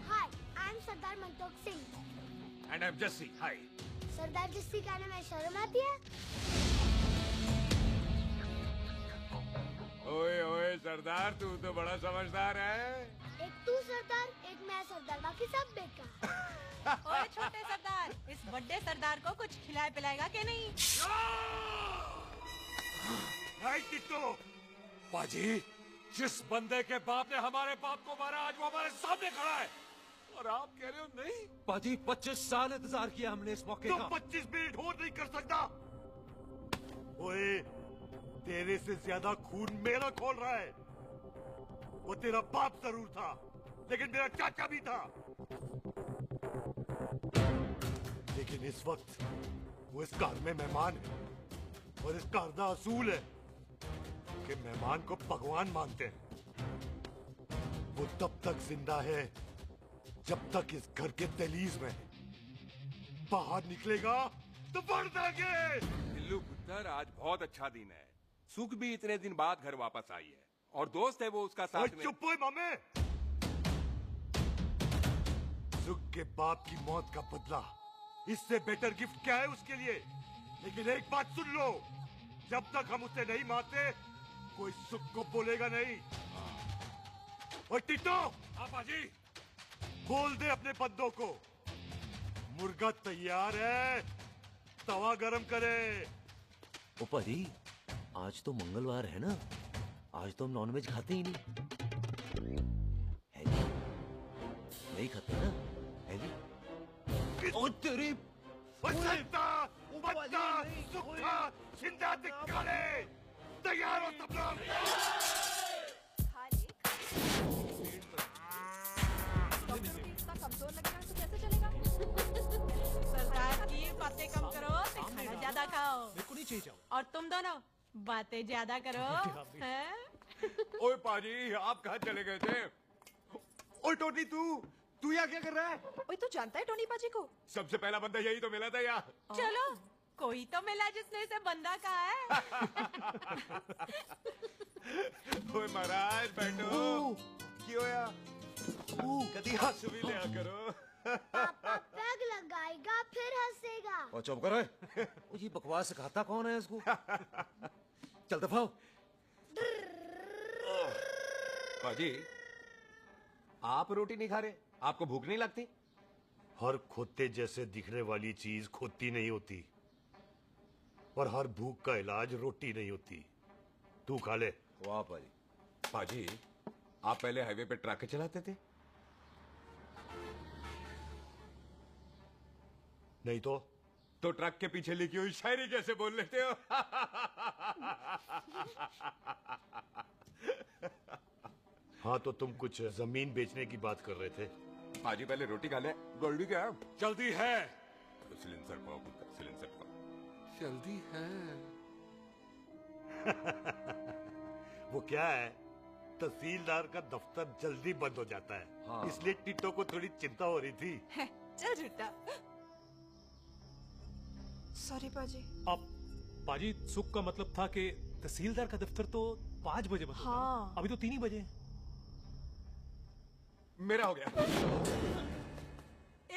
Hi, I'm Sardar Mantok Singh. And I'm Jesse. Hi. सरदार जस्सी कहने में शर्म आती है? ओए ओए सरदार, तू तो बड़ा समझदार है। एक तू सरदार, एक मैं सरदार, बाकी सब बेकार। ओए छोटे सरदार, इस बड़े सरदार को कुछ खिलाए पिलाएगा कि नहीं? पाजी, जिस बंदे के बाप ने हमारे बाप को मारा, आज वो हमारे सामने खड़ा है और आप कह रहे हो नहीं? पाजी 25 साल इंतजार किया हमने इस मौके का। 25 मिनट और नहीं कर सकता। ओए, तेरे से ज्यादा खून मेरा खोल रहा है। वो तेरा बाप जरूर था, लेकिन मेरा चाचा भी था। लेकिन इस वक्त वो इस घर में मेहमान है और इस घर का असूल है कि मेहमान को भगवान मानते हैं। वो तब तक जिंदा है जब तक इस घर के दहलीज में है। बाहर निकलेगा तो बढ़ देंगे। बिल्लू पुत्र, आज बहुत अच्छा दिन है। सुख भी इतने दिन बाद घर वापस आई है और दोस्त है वो उसका साथ में। चुप हो मामे। सुख के बाप की मौत का बदला, इससे बेटर गिफ्ट क्या है उसके लिए? लेकिन एक बात सुन लो, जब तक हम उसे नहीं मारते कोई सुख को बोलेगा नहीं। और टिटो, पाजी, बोल दे अपने बंदों को मुर्गा तैयार है, तवा गरम करे। ओ पाजी, आज तो मंगलवार है ना, आज तो हम नॉनवेज खाते ही नहीं है जी? नहीं खाते ना, है जी? ओ तेरी सुखा जिंदा दिखाले, तैयार हो सब लोग। इतना कमजोर लग रहा है तो कैसे चलेगा? सरदार की बातें कम करो, तो खाना ज्यादा खाओ। मेरे को नहीं चाहिए जाओ। और तुम दोनों बातें ज्यादा करो, हैं? ओए पाजी, आप कहाँ चले गए थे? ओए टोनी, तू यहाँ क्या कर रहा है? ओए तू जानता है टोनी पाजी को? सबसे पहला बंदा यही तो मिला था यार। चलो, कोई तो मिला जिसने इसे बंदा कहा है। ओए महाराज बैठो। क्यों यार? कभी हंस भी लिया करो। पापा पैग लगाएगा फिर हंसेगा। और चुप करो। ओ ये बकवास सिखाता कौन है इसको? चल दफा हो। पाजी, आप रोटी नहीं खा रहे? आपको भूख नहीं लगती? हर खोते जैसे दिखने वाली चीज खोती नहीं होती, और हर भूख का इलाज रोटी नहीं होती। तू खा ले। वाह पाजी। पाजी, आप पहले हाईवे पे ट्रक चलाते थे? नहीं तो ट्रक के पीछे लिखी हुई शायरी कैसे बोल लेते हो? हाँ, तो तुम कुछ जमीन बेचने की बात कर रहे थे। पाजी पहले रोटी खा ले। गोल्डी क्या? जल्दी है। सिलेंसर पाओ, सिलेंसर पाओ। जल्दी है। वो क्या है, तहसीलदार का दफ्तर जल्दी बंद हो जाता है। हाँ। इसलिए टिट्टो को थोड़ी चिंता हो रही थी। चल झूठा। सॉरी पाजी। अब पाजी, सुख का मतलब था कि तहसीलदार का दफ्तर तो 5 बजे बंद होता है। हाँ। अभी तो 3 ही बजे हैं। मेरा हो गया।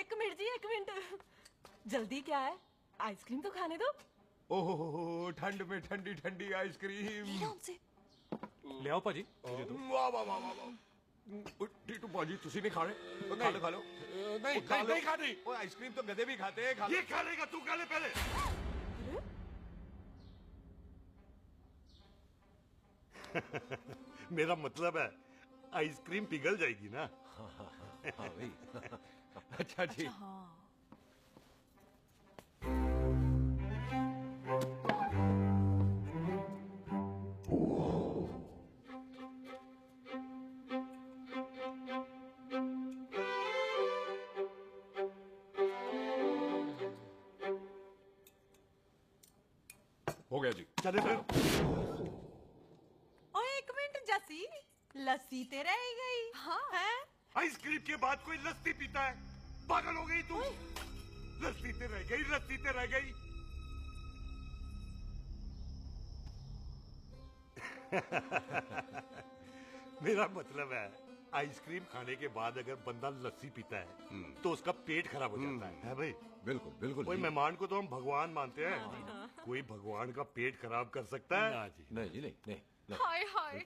एक मिनट जी, एक मिनट। जल्दी क्या है? आइसक्रीम तो खाने दो। ओहो, ठंड में ठंडी ठंडी आइसक्रीम। ले आओ पाजी, मुझे दो। वाह वाह वाह वाह। टीटू पाजी, तुसी नहीं खा रहे? खा लो खा लो। नहीं खानी। ओए आइसक्रीम तो गधे भी खाते हैं। ये खा लेगा, तू खा ले पहले। मेरा मतलब है आइसक्रीम पिघल जाएगी ना। हाँ भाई। अच्छा जी। हो गया जी। चले फिर। ओ एक मिनट जसी, लस्सी ते रह गई। हाँ है? आइसक्रीम के बाद कोई लस्सी पीता है? पागल हो गई तू? लस्सी ते रह गई, लस्सी ते रह गई। मेरा मतलब है आइसक्रीम खाने के बाद अगर बंदा लस्सी पीता है तो उसका पेट खराब हो जाता है भाई? बिल्कुल बिल्कुल। कोई मेहमान को तो हम भगवान मानते हैं, कोई भगवान का पेट खराब कर सकता है? नहीं जी, नहीं। हाय हाय,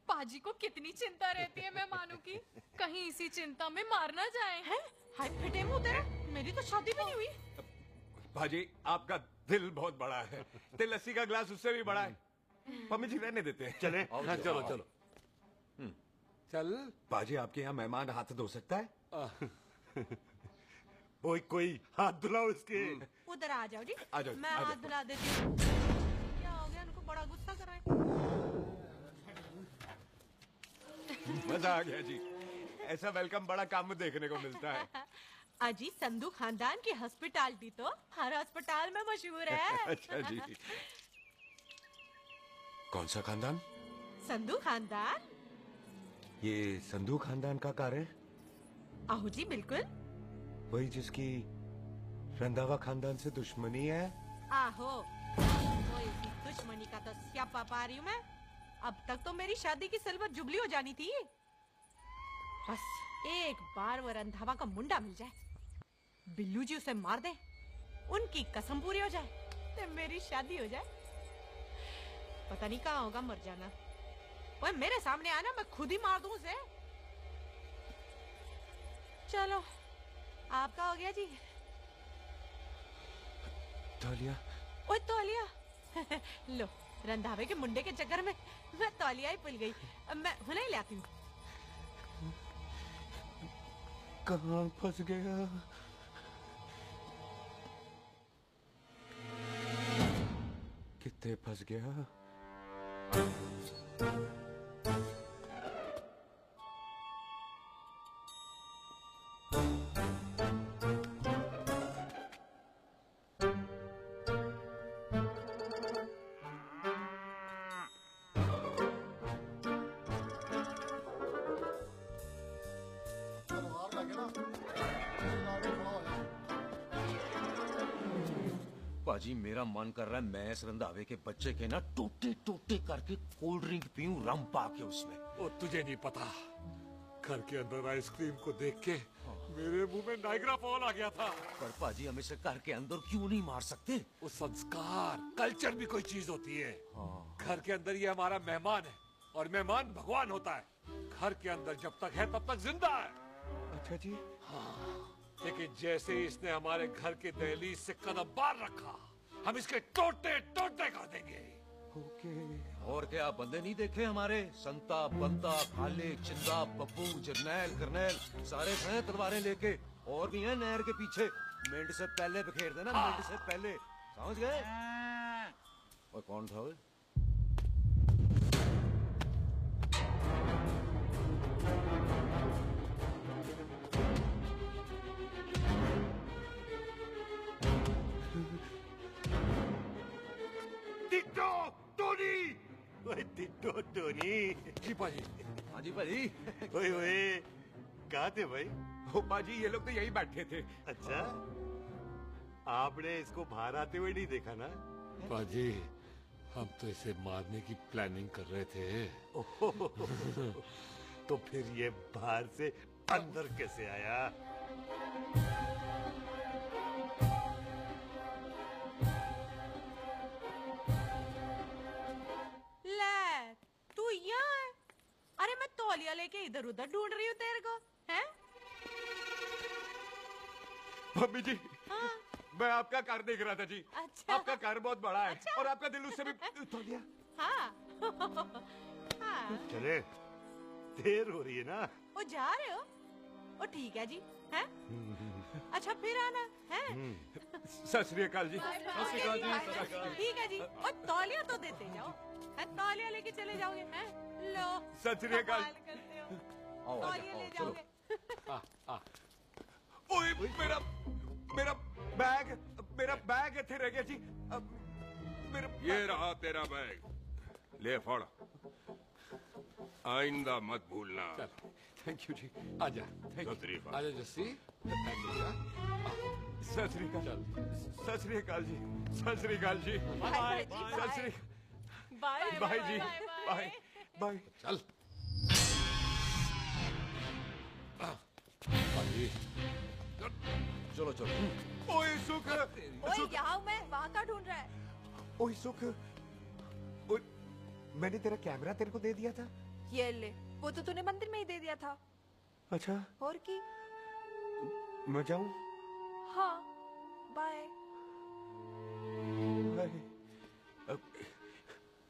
पाजी को कितनी चिंता रहती है मेहमानों की, कहीं इसी चिंता में मार ना जाए। हैं? हाय फिटे मुंह तेरा, मेरी तो शादी भी नहीं हुई। भाजी, आपका दिल बहुत बड़ा है। ते लस्सी का ग्लास उससे भी बड़ा है। मम्मी जी रहने देते हैं। चले। हाँ, चलो चलो। चल। पाजी, आपके यहाँ मेहमान हाथ धो सकता है? कोई हाथ धुलाओ इसके। उधर आ जाओ जी। आ जाओ, मैं आ जाओ। हाथ धुला देती हूँ। क्या हो गया, उनको बड़ा गुस्सा कर रहे हैं। मजा आ गया जी। ऐसा वेलकम बड़ा काम में देखने को मिलता है। अजी, संधू खानदान की हॉस्पिटैलिटी तो हर अस्पताल में मशहूर है। अच्छा जी। कौन सा खानदान? संधू खानदान। ये संधू खानदान का कार है? आहू जी बिल्कुल। वही जिसकी रंधावा खानदान से दुश्मनी है? आहो, वो इसी दुश्मनी का तो स्यापा पा रही हूँ मैं। अब तक तो मेरी शादी की सिल्वर जुबली हो जानी थी। बस एक बार वो रंधावा का मुंडा मिल जाए, बिल्लू जी उसे मार दे, उनकी कसम पूरी हो जाए, तो मेरी शादी हो जाए। पता नहीं कहाँ होगा मर जाना। वो मेरे सामने आना, मैं खुद ही मार दूं उसे। चलो आपका हो गया जी। तौलिया। ओए तौलिया लो, रंधावे के मुंडे के चक्कर में मैं तौलिया ही भूल गई। अब मैं हुने ही लाती हूँ। कहाँ फंस गया? कितने फंस गया? पाजी मेरा मन कर रहा है मैं इस रंधावे के बच्चे के ना टूटे टूटे करके कोल्ड ड्रिंक पीऊं, रम पाके उसमें। वो तुझे नहीं पता, घर के अंदर आइसक्रीम को देख के मेरे मुंह में नाइग्रा फॉल आ गया था। पर पाजी हम इसे घर के अंदर क्यों नहीं मार सकते? वो संस्कार कल्चर भी कोई चीज होती है। घर के अंदर ये हमारा मेहमान है और मेहमान भगवान होता है। घर के अंदर जब तक है तब तक जिंदा है। अच्छा जी। हाँ, लेकिन जैसे ही इसने हमारे घर के दहलीज से कदम बाहर रखा, हम इसके टोटे टोटे कर देंगे। ओके। और क्या बंदे नहीं देखे हमारे? संता, बंता, खालिक, चिंदा, बब्बू, जरनैल, करनैल सारे हैं तलवारें लेके, और भी हैं नहर के पीछे। मिंट से पहले बिखेर देना, मिंट से पहले, समझ गए? और कौन था वो? Ditto Tony. ओए टिट्टो टोनी। जी पाजी। हाँ जी पाजी। ओए ओए कहाँ थे भाई? ओ पाजी ये लोग तो यही बैठे थे। अच्छा, आपने इसको बाहर आते हुए नहीं देखा ना? पाजी हम तो इसे मारने की प्लानिंग कर रहे थे। तो फिर ये बाहर से अंदर कैसे आया? ले तू यहाँ है? अरे मैं तौलिया लेके इधर उधर ढूंढ रही हूँ तेरे को, हैं? मम्मी जी। हाँ? मैं आपका कार देख रहा था जी। अच्छा। आपका कार बहुत बड़ा है। अच्छा। और आपका दिल उससे भी तौलिया। हाँ हाँ। चले, देर हो रही है ना? वो जा रहे हो? वो ठीक है जी, हैं? अच्छा फिर आना, हैं? सत श्री अकाल जी। सत श्री अकाल जी। ठीक है जी। और तौलिया तो देते जाओ, हैं? तौलिया लेके चले जाओगे, हैं? लो। सत श्री अकाल। कमाल करते हो। तौलिया ले जाओगे। ओए मेरा बैग इतने रह गया जी। ये रहा तेरा बैग, ले फड़, आइंदा मत भूलना। थैंक यू जी। आजा। आजा जस्सी। सत श्री अकाल। सत श्री अकाल जी। सत श्री अकाल ji. Bye Sat Sri bye bye ji. Bye bye. चल। पाजी चलो चलो। ओए सुख। ओए यहाँ हूँ मैं, वहाँ का ढूंढ रहा है? ओए सुख, ओए मैंने तेरा कैमरा तेरे को दे दिया था। ये ले, वो तो तूने मंदिर में ही दे दिया था। अच्छा, और की? मैं जाऊं? हाँ, bye. Bye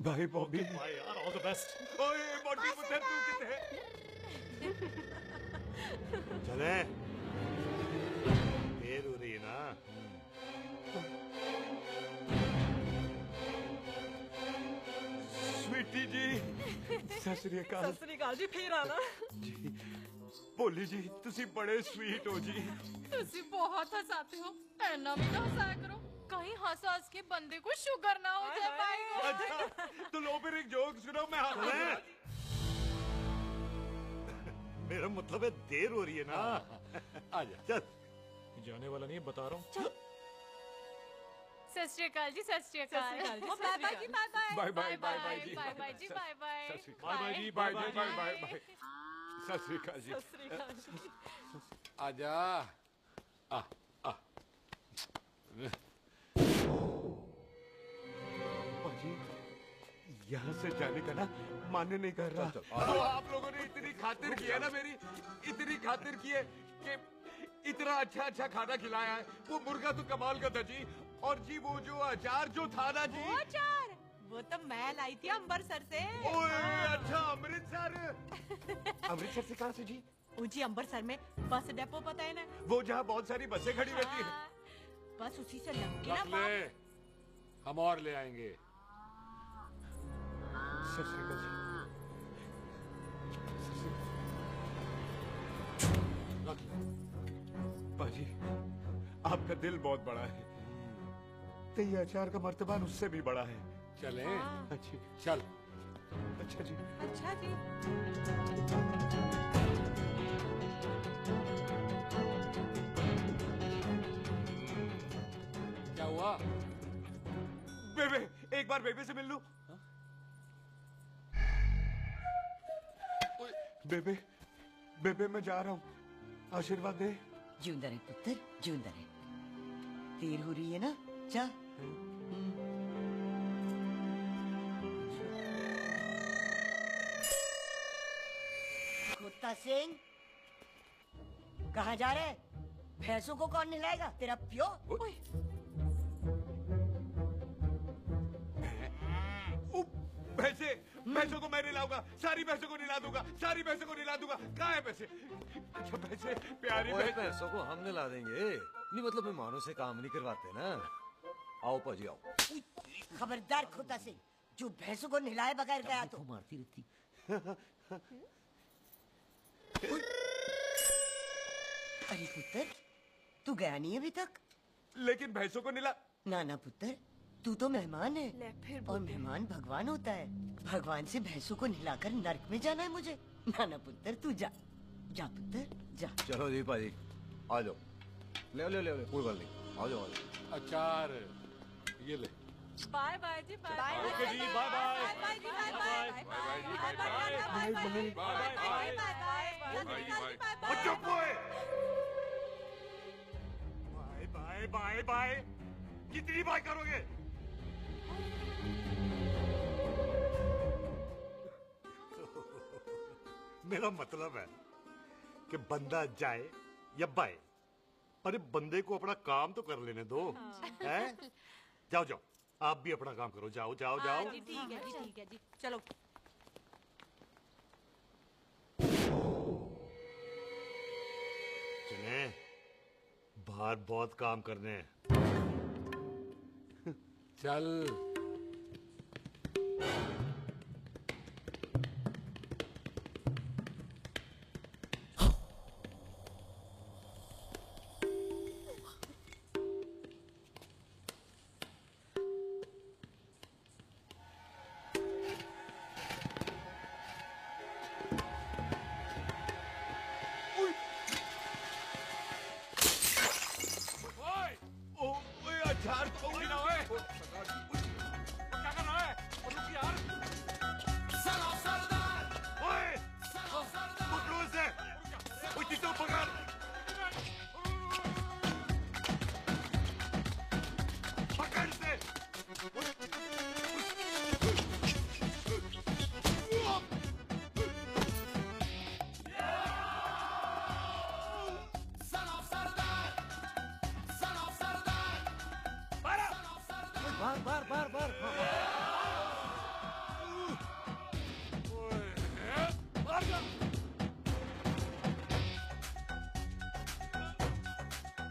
bye Bobby. Bye यार, ऑल द बेस्ट। ओए बॉबी पुत्र तू किथे? चले, देर हो रही है ना? स्वीटी जी। सत श्री अकाल। सत श्री अकाल जी, फिर आना। जी भोली जी तुसी बड़े स्वीट हो जी। तुसी बहुत हंसाते हो, ऐना भी ना हंसाया करो, कहीं हंस हंस के बंदे को शुगर ना हो जाए भाई को। अच्छा तो लो फिर एक जोक सुनो, मैं हंस। मेरा मतलब है देर हो रही है ना? आजा। चल। जाने वाला नहीं, बता रहा हूँ। सत श्री अकाल जी। Sat Sri Akal. Bye bye ji, bye bye. Bye bye bye ji. Bye bye ji. Bye bye. Bye bye ji. Bye bye bye bye. Sat Sri अकाल जी। सत श्री अकाल जी। आजा। पाजी यहाँ से जाने का ना मान्य नहीं कर रहा। तो आप लोगों ने इतनी खातिर की है ना मेरी, इतनी खातिर की है कि इतना अच्छा अच्छा खाना खिलाया है। वो मुर्गा तो कमाल का था जी, और जी वो जो अचार जो था ना जी, वो अचार वो तो मैं लाई थी अमृतसर से। ओए अच्छा अमृतसर। अमृतसर से कहाँ से जी? जी अमृतसर में बस डिपो पता है ना, वो जहाँ बहुत सारी बसें खड़ी रहती है। बस उसी से लग के ना रख ले, हम और ले आएंगे। सत श्री अकाल जी। पाजी आपका दिल बहुत बड़ा है, तो ये अचार का मर्तबान उससे भी बड़ा है। चले? अच्छी चल। अच्छा जी। अच्छा जी। क्या हुआ? बेबे, एक बार बेबे से मिल लूं। बेबे, बेबे मैं जा रहा हूँ, आशीर्वाद दे। जिंदा रहे पुत्र, जिंदा रहे। देर हो रही है ना, जा। कुत्ता सिंह, कहाँ जा रहे? भैंसों को कौन नहलाएगा? तेरा प्यो? भैंसों को मैं नहलाऊंगा, सारी भैंसों को नहला दूंगा, सारी भैंसों को नहला दूंगा। कहाँ है पैसे? अच्छा पैसे, प्यारी भैंसों को हम नहला देंगे, नहीं मतलब मेहमानों से काम नहीं करवाते ना। आओ पाजी आओ। खबरदार कुत्ता सिंह, जो भैंसों को नहलाए बगैर गया तो मारती रहती। अरे पुत्र, तू गया नहीं अभी तक? लेकिन भैंसों को नहला। ना ना पुत्र, तू तो मेहमान है, और मेहमान भगवान होता है। भगवान से भैंसों को नहलाकर नरक में जाना है मुझे? ना ना पुत्र, तू जा, जा पुत्र, जा। चलो जी पाजी, आ जाओ। ले ले ले ले, कोई बात नहीं, आ जाओ आ जाओ। अचार ये ले। Bye bye ji, bye bye. Okay ji, bye bye. Bye ji, bye bye. Bye bye bye bye bye. कितनी बाय करोगे? मेरा मतलब है कि बंदा जाए या बाय, अरे बंदे को अपना काम तो कर लेने दो। हैं? जाओ जाओ, आप भी अपना काम करो, जाओ जाओ जाओ। जी ठीक है जी, ठीक है जी, चलो। चले, बाहर बहुत काम करने हैं। चल।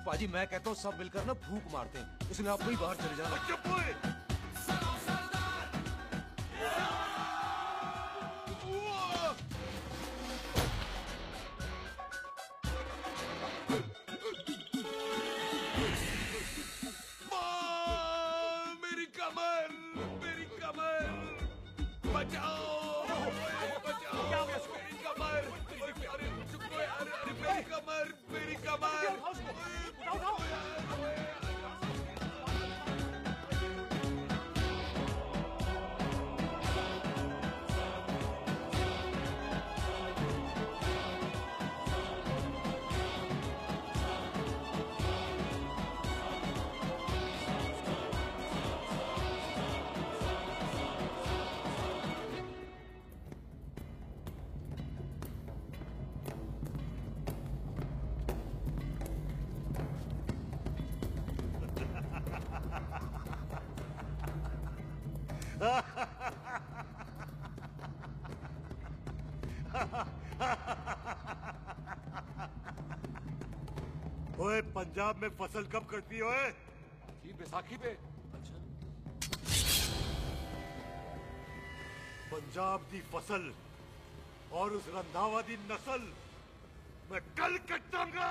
पाजी मैं कहता हूँ सब मिलकर ना फूंक मारते हैं, इसलिए आप ही बाहर चले जाना। मेरी कमर, मेरी कमर, बचाओ, बचाओ, मेरी कमर, अरे चुप यार, अरे मेरी कमर, मेरी कमर। ओए पंजाब में फसल कब कटती है ओए? जी बैसाखी पे। अच्छा। पंजाब दी फसल और उस रंधावा दी नस्ल मैं कल कटांगा।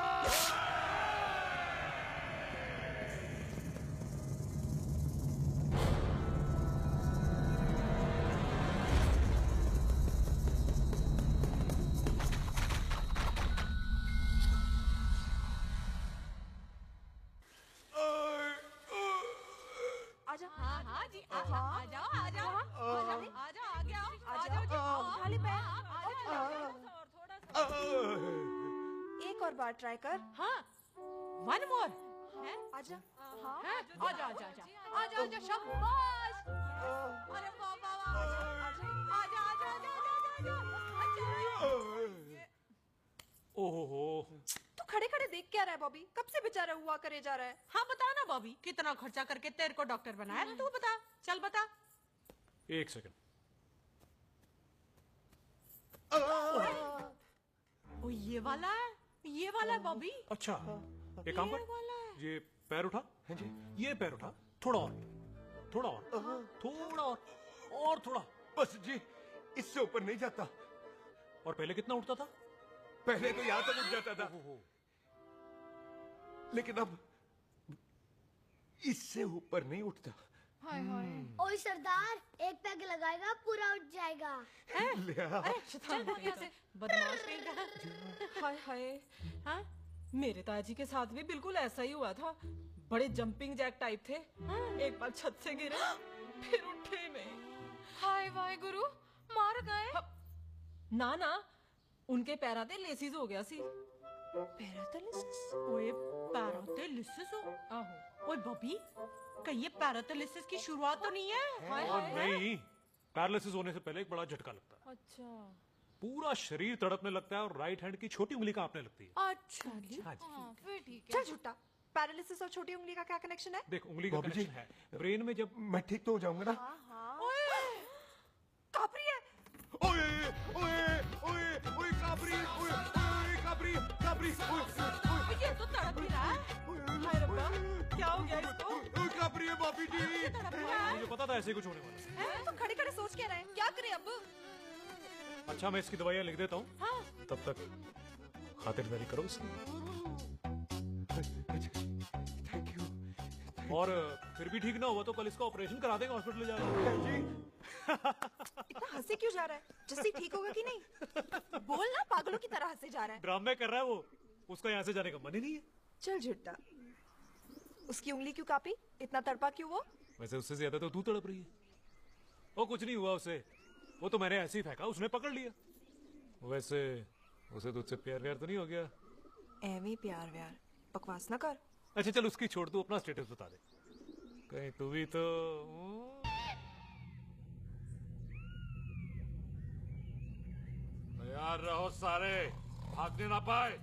आजा। हाँ हाँ जी आ जाओ आ जाओ आ जाओ आ जाओ आगे आओ आ जाओ जी उठा ले पैर। एक और बार ट्राई कर। हाँ वन मोर है आजा। हाँ आजा आजा आजा आजा आजा शाबाश अरे वाह वाह वाह आजा आजा आजा आजा ओहो तू खड़े खड़े देख क्या रहा है बॉबी? कब से बेचारा हुआ करे जा रहा है? हाँ बता ना बॉबी कितना खर्चा करके तेरे को डॉक्टर बनाया तू बता चल बता। एक सेकंड। ओ ये वाला है बॉबी। अच्छा एक काम कर, ये पैर उठा। हाँ जी ये पैर उठा, थोड़ा और थोड़ा और थोड़ा और थोड़ा। बस जी इससे ऊपर नहीं जाता। और पहले कितना उठता था? पहले तो यहां तक उठ जाता था, लेकिन अब इससे ऊपर नहीं उठता। ओए सरदार, एक पैग लगाएगा पूरा उठ जाएगा। चल भाग यहाँ से बदमाश कहीं का। हाय हाय हाँ मेरे ताजी के साथ भी बिल्कुल ऐसा ही हुआ था। बड़े जंपिंग जैक टाइप थे। एक बार छत से गिरे फिर उठे नहीं। हाय वाहे गुरु मार गए? ना ना उनके पैरा ते लेसिस हो गया सी। ओए पैरालिसिस हो? आहो ओए बॉबी कहीं ये पैरालिसिस की शुरुआत तो नहीं है? हाय और हाय नहीं, पैरालिसिस होने से पहले एक बड़ा झटका लगता है। अच्छा पूरा शरीर तड़पने लगता है और राइट हैंड की छोटी उंगली कांपने लगती है। अच्छा जी। हाँ जी। फिर ठीक है। चल झूठा, पैरालिसिस और छोटी उंगली का क्या कनेक्शन है? देख उंगली का कनेक्शन है ब्रेन में। जब मैं ठीक तो हो जाऊंगा ना? कापरी है। ओए ओए ओए ओए काबरी, ओए ओए काबरी काबरी, ओए ये तो तड़प ही रहा है। हाय रब्बा क्या हो गया इसको? ओए काबरी है बापी जी। मुझे पता था ऐसे कुछ होने वाला है। तो खड़े खड़े सोच के रहे हैं क्या करें अब? अच्छा मैं इसकी दवाइयाँ लिख देता हूँ। हाँ। तब तक खातिरदारी करो इसकी। Thank you. और फिर भी ठीक ना हुआ तो कल इसका ऑपरेशन करा देंगे हॉस्पिटल ले जाकर। इतना हंसे क्यों जा रहा है? जस्सी ठीक होगा कि नहीं? बोल ना, पागलों की तरह हंसे जा रहा है। ड्रामे कर रहा है वो, उसका यहाँ से जाने का मन ही नहीं है। चल झुट्टा, उसकी उंगली क्यों कापी? इतना तड़पा क्यों वो? वैसे उससे ज्यादा तो तू तड़प रही है। वो कुछ नहीं हुआ उसे, वो तो मैंने ऐसे ही फेंका, उसने पकड़ लिया। वैसे उसे तुझसे प्यार व्यार तो नहीं हो गया? एवी प्यार व्यार बकवास ना कर। अच्छा चल उसकी छोड़, तू अपना स्टेटस बता दे। कहीं तू भी तो तैयार रहो सारे, भागने ना पाए।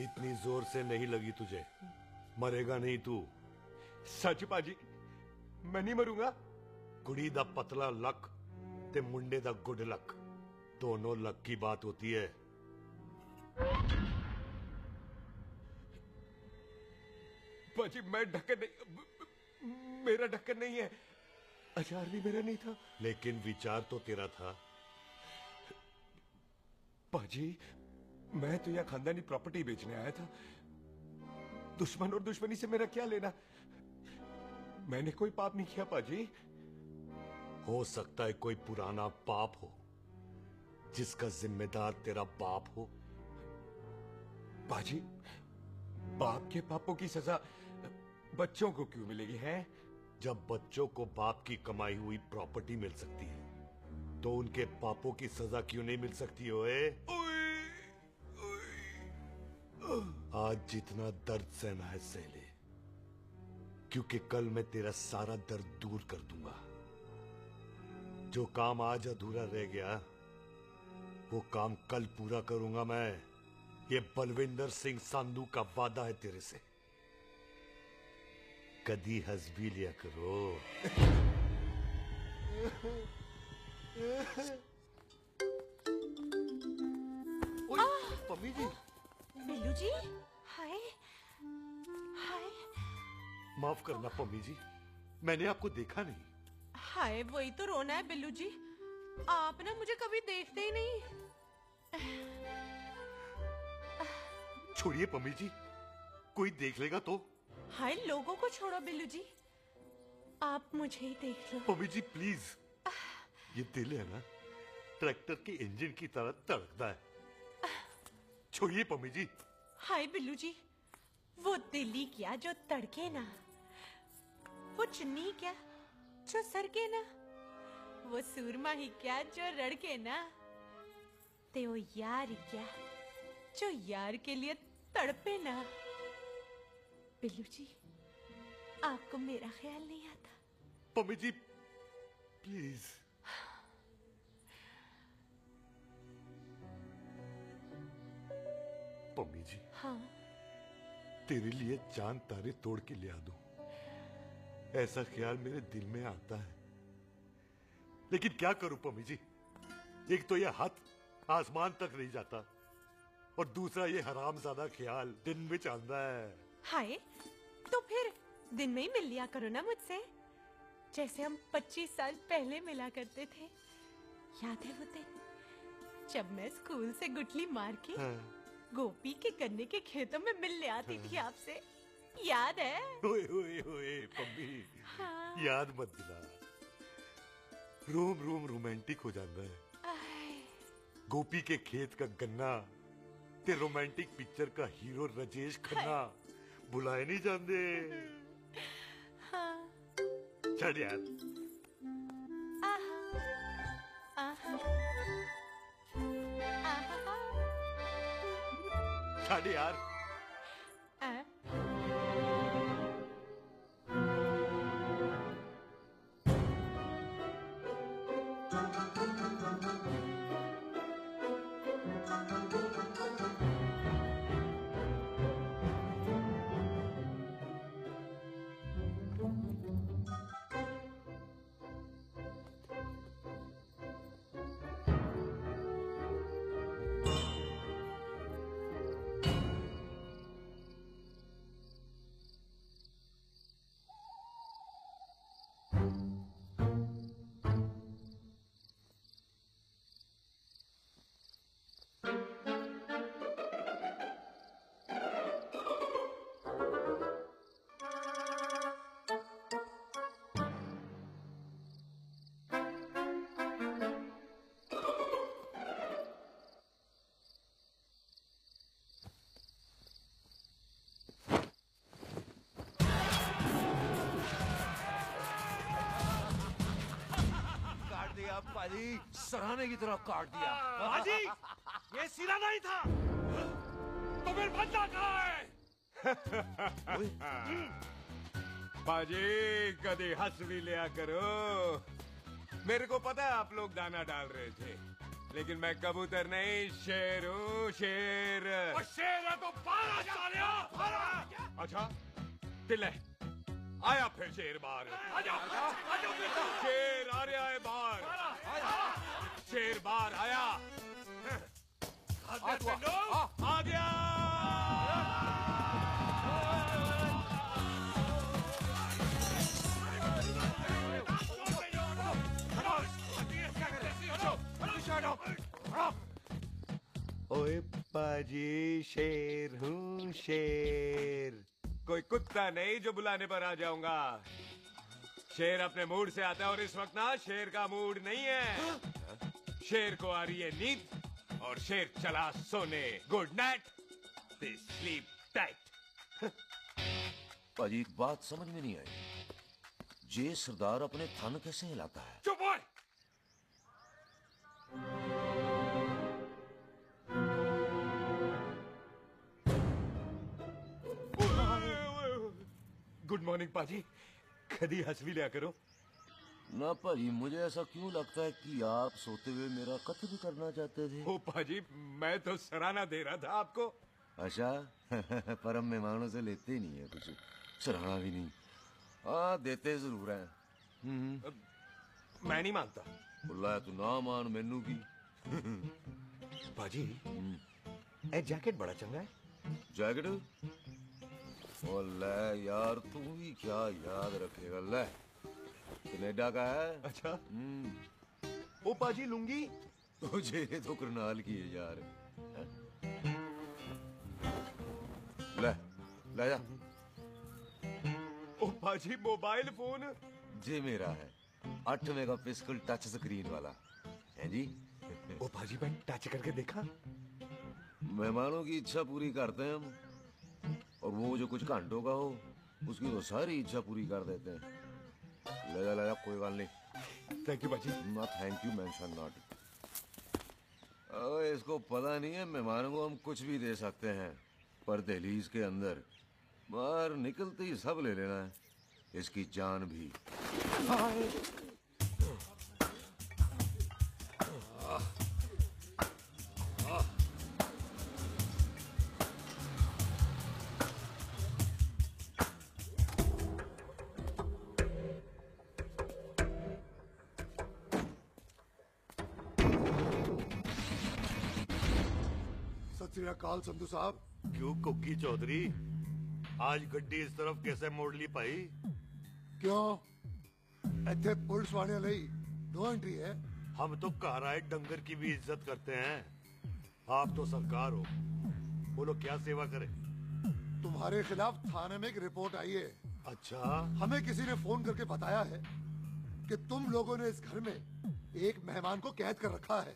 इतनी जोर से नहीं लगी तुझे, मरेगा नहीं तू। सच पाजी मैं नहीं मरूंगा। कुड़ी दा पतला लक ते मुंडे दा गुड लक, दोनों लक की बात होती है। पाजी मैं ढक्कन नहीं, मेरा ढक्कन नहीं है। अचार भी मेरा नहीं था। लेकिन विचार तो तेरा था। पाजी मैं तो यहाँ खानदानी प्रॉपर्टी बेचने आया था। दुश्मन और दुश्मनी से मेरा क्या लेना? मैंने कोई पाप नहीं किया पाजी। हो सकता है कोई पुराना पाप हो जिसका जिम्मेदार तेरा बाप हो। पाजी बाप के पापों की सजा बच्चों को क्यों मिलेगी है? जब बच्चों को बाप की कमाई हुई प्रॉपर्टी मिल सकती है तो उनके पापों की सजा क्यों नहीं मिल सकती ओए? आज जितना दर्द सहना है सह ले, क्योंकि कल मैं तेरा सारा दर्द दूर कर दूंगा। जो काम आज अधूरा रह गया वो काम कल पूरा करूंगा मैं। ये बलविंदर सिंह संधू का वादा है तेरे से। कदी हंस भी लिया करो। मम्मी जी। बिल्लू जी, हाय हाय। माफ करना पम्मी जी, मैंने आपको देखा नहीं। हाय, वही तो रोना है बिल्लू जी। आप ना मुझे कभी देखते ही नहीं। छोड़िए पम्मी जी, कोई देख लेगा तो। हाय, लोगों को छोड़ो बिल्लू जी, आप मुझे ही देख लो। पम्मी जी प्लीज, ये दिल है ना ट्रैक्टर के इंजन की तरह तड़कता है। छोड़िए पम्मी जी। हाय बिल्लू जी, वो दिल्ली क्या जो तड़के ना, वो चुन्नी क्या जो सरके ना, वो सूरमा ही क्या जो रड़के ना, ते वो यार ही क्या जो यार के लिए तड़पे ना। बिल्लू जी, आपको मेरा ख्याल नहीं आता? पम्मी जी प्लीज। पम्मी जी, हाँ, तेरे लिए चांद तारे तोड़ के ले आ दूं, ऐसा ख्याल मेरे दिल में आता है। लेकिन क्या करूं पम्मी जी, एक तो ये हाथ आसमान तक नहीं जाता और दूसरा ये हरामजादा ख्याल दिन में चांदा है। हाय, तो फिर दिन में ही मिल लिया करो ना मुझसे, जैसे हम 25 साल पहले मिला करते थे। याद है वो दिन जब मैं स्कूल से गुठली मार के गोपी के गन्ने के खेतों में मिलने आती थी आपसे? याद है? ओए ओए ओए पम्मी, हाँ। याद मत दिला, रोम रोम रोमांटिक हो जाता है। गोपी के खेत का गन्ना ते रोमांटिक पिक्चर का हीरो राजेश खन्ना बुलाए नहीं जाते। हाँ। चल यार। चल यार। पाजी, सराहने की तरह काट दिया। पाजी, ये सिरा नहीं था। तो फिर बंदा कहाँ है? पाजी, कभी हंस भी लिया करो। मेरे को पता है आप लोग दाना डाल रहे थे, लेकिन मैं कबूतर नहीं शेर हूँ, शेर। और शेर है तो बारह सालिया। अच्छा, दिल है। आया फिर शेर बाहर। शेर आ रहा है बाहर। शेर बाहर आया। आ गया। ओए पाजी, शेर हूँ शेर। कोई कुत्ता नहीं जो बुलाने पर आ जाऊंगा। शेर अपने मूड से आता है और इस वक्त ना शेर का मूड नहीं है। शेर को आ रही है नींद और शेर चला सोने। Good night, sleep tight. पाजी, बात समझ में नहीं आई। ये सरदार अपने थन कैसे हिलाता है? चुप ओए! गुड मॉर्निंग पाजी, कभी हंस भी लिया करो। ना भाजी, मुझे ऐसा क्यों लगता है कि आप सोते हुए मेरा कत्ल करना चाहते थे? ओ पाजी, मैं तो सराहना दे रहा था आपको। अच्छा पर हम मेहमानों से लेते ही नहीं है कुछ, सराहना भी नहीं। हाँ, देते जरूर हैं। मैं नहीं मानता। बोला तू ना मान मैनू की। पाजी, ए जैकेट बड़ा चंगा है। जैकेट? ओ ले यार, तू भी क्या याद रखेगा। ले, कनेडा का है। अच्छा। ओ पाजी, लुंगी? तुझे तो करनाल की है यार। ले ले जा। ओ पाजी, मोबाइल फोन? जी मेरा है, 8 मेगापिक्सल टच स्क्रीन वाला है जी। ओ पाजी, मैं टच करके देखा। मेहमानों की इच्छा पूरी करते हैं हम, और वो जो कुछ घंटों का हो उसकी तो सारी इच्छा पूरी कर देते हैं। ले जा, कोई बात नहीं। थैंक यू बाजी। ना थैंक यू मेंशन नॉट। इसको पता नहीं है मेहमानों को हम कुछ भी दे सकते हैं, पर दहलीज के अंदर बाहर निकलते ही सब ले लेना है, इसकी जान भी। सत श्री अकाल संधू साहब। क्यों कुकी चौधरी, आज गड्डी इस तरफ कैसे मोड़ ली पाई? क्यों इतने पुलिस वाले ਲਈ नो एंट्री है? हम तो घर आए डंगर की भी इज्जत करते हैं। आप तो सरकार हो, बोलो क्या सेवा करें? तुम्हारे खिलाफ थाने में एक रिपोर्ट आई है। अच्छा? हमें किसी ने फोन करके बताया है कि तुम लोगों ने इस घर में एक मेहमान को कैद कर रखा है।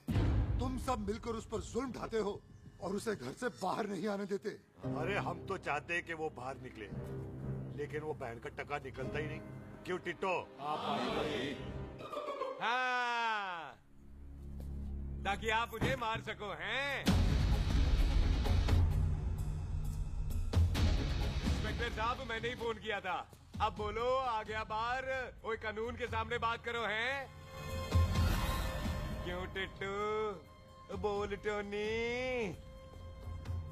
तुम सब मिलकर उस पर जुल्म ढाते हो और उसे घर से बाहर नहीं आने देते। अरे हम तो चाहते हैं कि वो बाहर निकले, लेकिन वो बहन का टका निकलता ही नहीं। क्यों टिट्टो? हाँ, ताकि आप मुझे मार सको, हैं? इंस्पेक्टर साहब, मैंने ही फोन किया था। अब बोलो, आ गया बाहर? ओए, कानून के सामने बात करो, हैं? क्यों टिट्टू? बोल टोनी।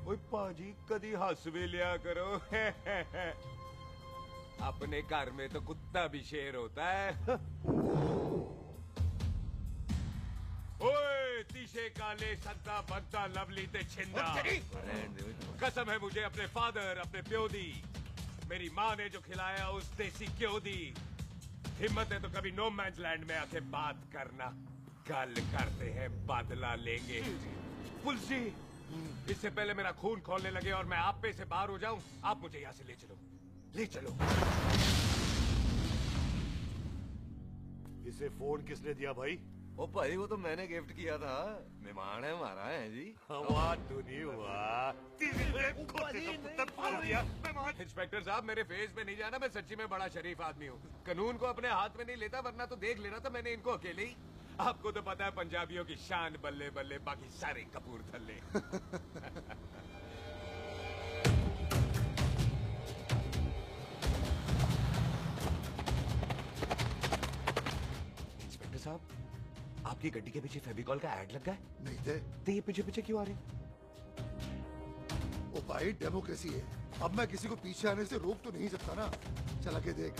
ओए पाजी, कदी हंस भी लिया करो। अपने घर में तो कुत्ता भी शेर होता है। ओए तीशे काले संता बनता लवली ते छिंदा, कसम है मुझे अपने फादर, अपने प्यो दी, मेरी माँ ने जो खिलाया उस देसी क्यों दी। हिम्मत है तो कभी नो मैंस लैंड में आके बात करना। कल करते हैं, बदला लेंगे। पुलिस जी, इससे पहले मेरा खून खोलने लगे और मैं आप पे से बाहर हो जाऊं, आप मुझे यहाँ से ले चलो, ले चलो। इसे फोन किसने दिया भाई? ओ भाई, वो तो मैंने गिफ्ट किया था। मेहमान है हमारा, है जी। वाह टोनी वाह। इंस्पेक्टर साहब, मेरे फेस पे नहीं जाना, मैं सच्ची में बड़ा शरीफ आदमी हूँ। कानून को अपने हाथ में नहीं लेता, वरना तो देख लेना था मैंने इनको अकेले ही। आपको तो पता है पंजाबियों की शान बल्ले बल्ले, बाकी सारे कपूरथल्ले। इंस्पेक्टर साहब, आपकी गड्डी के पीछे फेविकॉल का ऐड लग गया है? नहीं थे। तो ये पीछे पीछे क्यों आ रहे? ओ भाई, डेमोक्रेसी है। अब मैं किसी को पीछे आने से रोक तो नहीं सकता ना। चला के देख।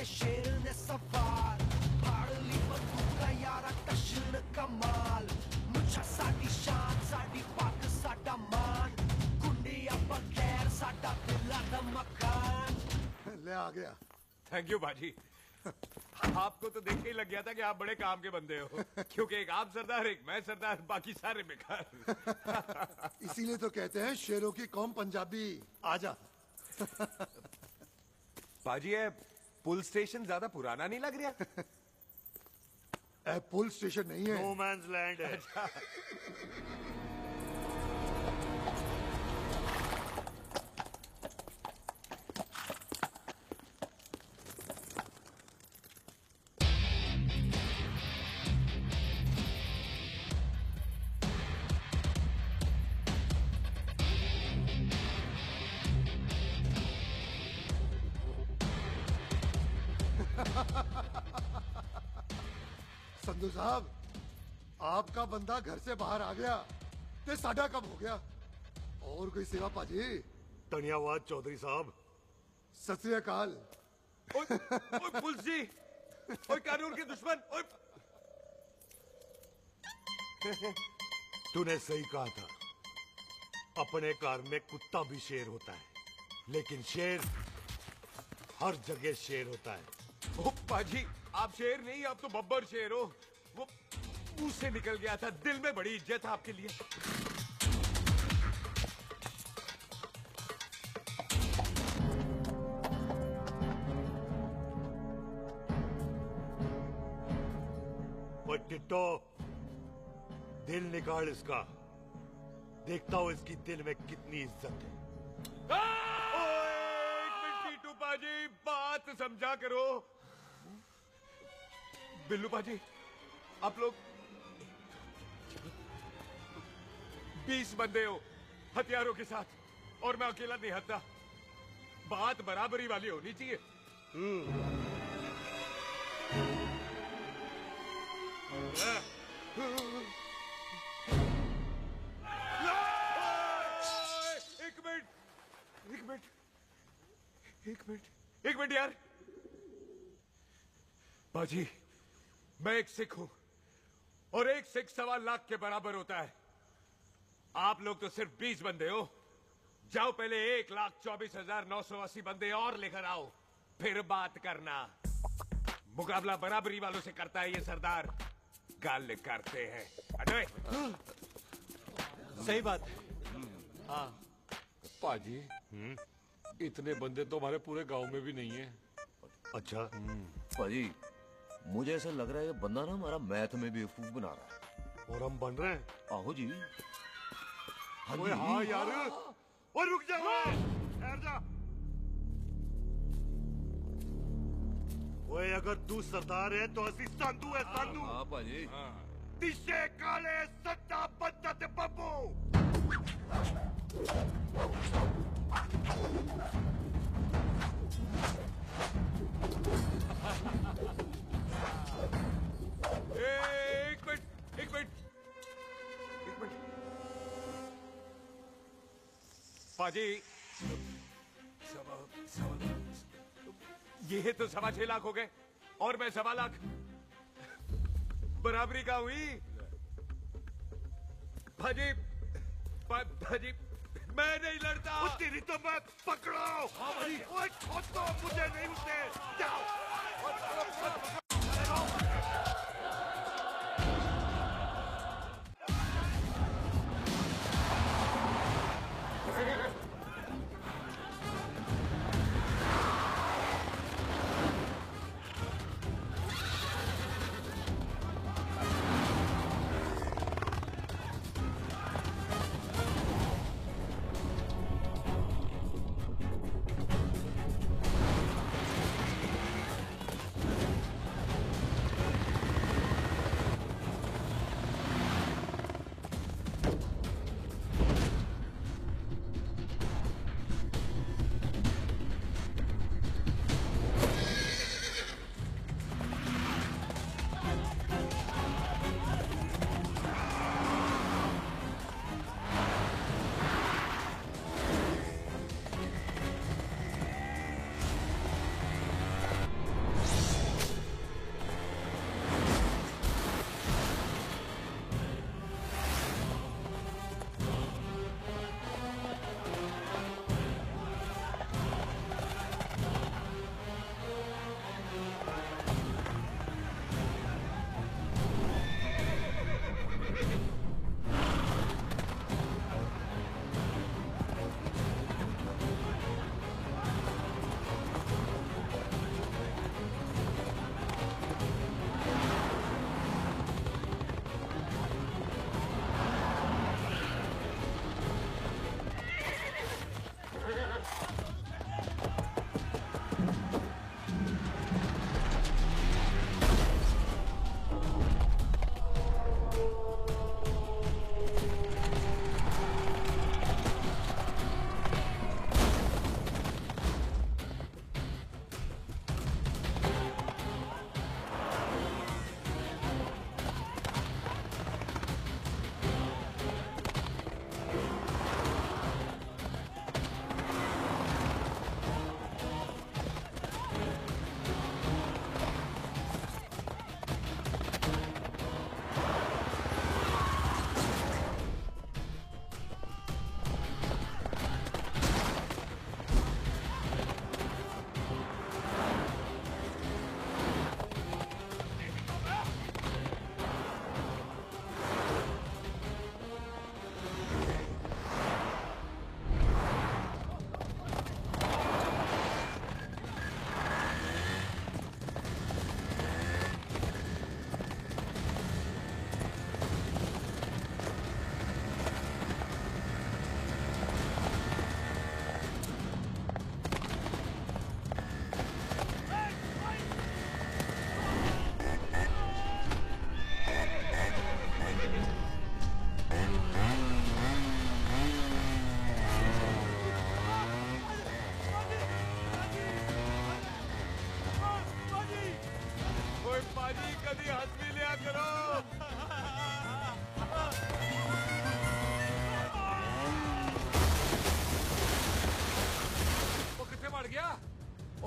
शेर ने सवार फाड़ली बंदूका यारा टशन कमाल मुझा साडी शान साडी पाक साडा मान गुंडिया बगैर साडा दिला दा मकान। ले आ गया। थैंक यू बाजी। आपको तो देख के ही लग गया था कि आप बड़े काम के बंदे हो, क्योंकि एक आप सरदार, एक मैं सरदार, बाकी सारे बेकार। इसीलिए तो कहते हैं शेरों की कौम पंजाबी। आजा। बाजी, है पुलिस स्टेशन ज्यादा पुराना नहीं लग रहा? पुलिस स्टेशन नहीं है, नो मैंस लैंड है। संधू साहब, आपका बंदा घर से बाहर आ गया ते साडा कब हो गया। और कोई सेवा पाजी? धन्यवाद चौधरी साहब। सत श्री अकाल। ओए पुलिस जी, ओए कानून के दुश्मन, ओए। तूने सही कहा था, अपने घर में कुत्ता भी शेर होता है, लेकिन शेर हर जगह शेर होता है। ओ पाजी, आप शेर नहीं, आप तो बब्बर शेर हो। वो मुंह से निकल गया था, दिल में बड़ी इज्जत है आपके लिए। ओए टिट्टो, दिल निकाल इसका, देखता हूं इसकी दिल में कितनी इज्जत है। एक मिनट टीटू पाजी, बात समझा करो। बिल्लू पाजी, आप लोग 20 बंदे हो हथियारों के साथ, और मैं अकेला नहीं हटता। बात बराबरी वाली होनी चाहिए। एक मिनट यार। बाजी, मैं एक सिख हूं, और एक सिख 1.25 लाख के बराबर होता है। आप लोग तो सिर्फ 20 बंदे हो। जाओ पहले 1,24,980 बंदे और लेकर आओ, फिर बात करना। मुकाबला बराबरी वालों से करता है ये सरदार, गाल करते हैं। अरे सही बात। हाँ पाजी, इतने बंदे तो हमारे पूरे गांव में भी नहीं है। अच्छा पाजी, मुझे ऐसा लग रहा है ये बंदा ना हमारा मैथ में बेवकूफ बना रहा है। और हम बन रहे हैं? आहो जी। ओए हाँ यार, और रुक जा, ठहर जा। ओए अगर तू सरदार है तो असी संधू है, संधू। हाँ पाजी। दिशे काले सत्ता बंदा ते बब्बू। एक मिनट पाजी, ये तो 6.25 लाख हो गए, और मैं 1.25 लाख। बराबरी का हुई भाजी। भाजी, मैं नहीं लड़ता। तेरी तो मैं पकड़ो। हाँ भाजी। ओए खोद दो मुझे, नहीं उठे। जाओ।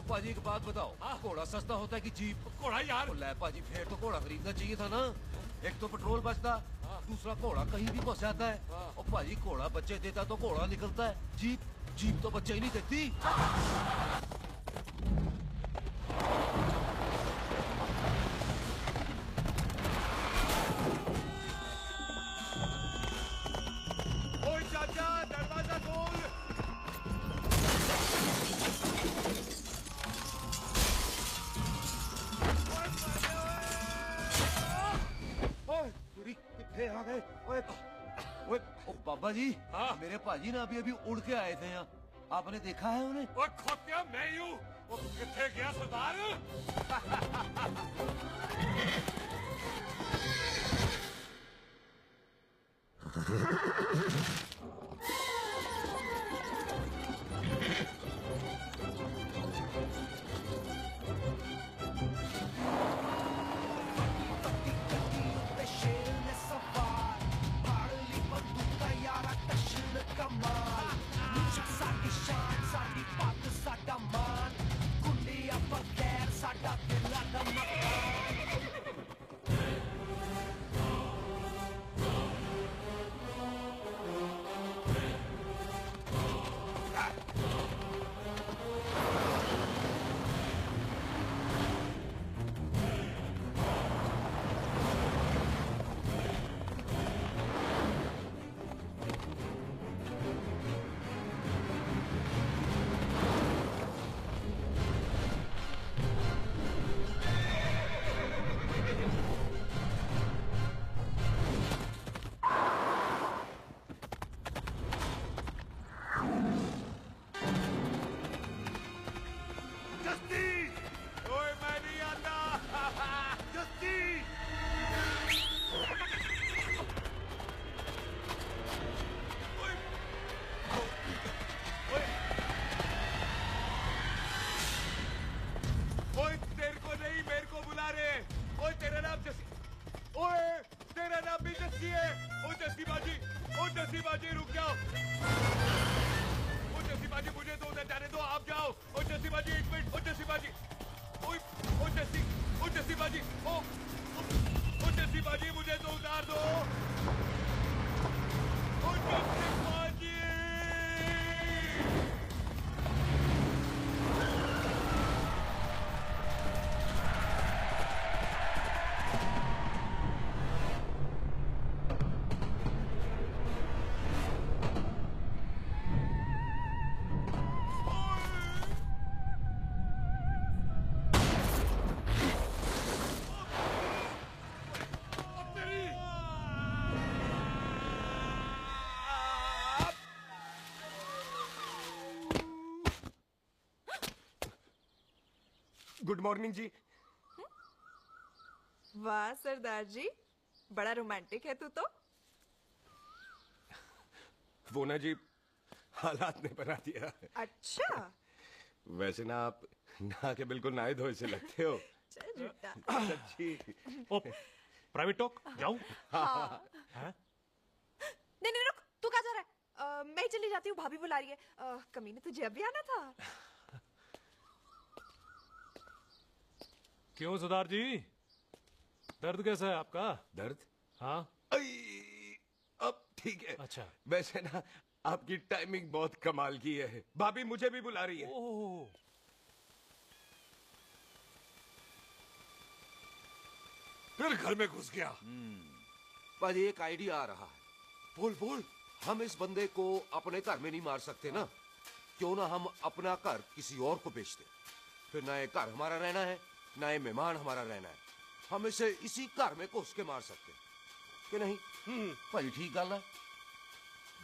पाजी एक बात बताओ, घोड़ा सस्ता होता है कि जीप? घोड़ा यार। ले पाजी, फिर तो घोड़ा खरीदना चाहिए था ना। एक तो पेट्रोल बचता, दूसरा घोड़ा कहीं भी पहुंच जाता है। और पाजी घोड़ा बच्चे देता तो घोड़ा निकलता है, जीप तो बच्चे ही नहीं देती। ओए चाचा, दरवाजा खोल। आ गए। ओए बाबा जी, मेरे पाजी ना अभी उड़ के आए थे यहाँ, आपने देखा है उन्हें? ओए खोतिया, मैं ही हूँ। वो किथे गया सरदार? गुड मॉर्निंग जी। वाह सरदार जी, बड़ा रोमांटिक है तू तो। वो ना जी, हालात ने बना दिया। अच्छा। वैसे ना आप नहा के बिल्कुल नहाए धोए से लगते हो। चल झूठा। सच्ची। प्राइवेट टॉक जाऊं? हाँ। नहीं नहीं रुक, तू कहाँ जा रहा है? मैं ही चली जाती हूँ, भाभी बुला रही है। कमीने तुझे अभी आना था। क्यों सरदार जी, दर्द कैसा है आपका? दर्द? हाँ। अब ठीक है। अच्छा। वैसे ना आपकी टाइमिंग बहुत कमाल की है। भाभी मुझे भी बुला रही है। फिर घर में घुस गया। पाजी एक आइडिया आ रहा है। बोल बोल। हम इस बंदे को अपने घर में नहीं मार सकते ना, क्यों ना हम अपना घर किसी और को बेच दें। फिर ना ये घर हमारा रहना है, ना ये मेहमान हमारा रहना है। हम इसे इसी घर में घुस के मार सकते हैं कि नहीं? भाजी ठीक गल है।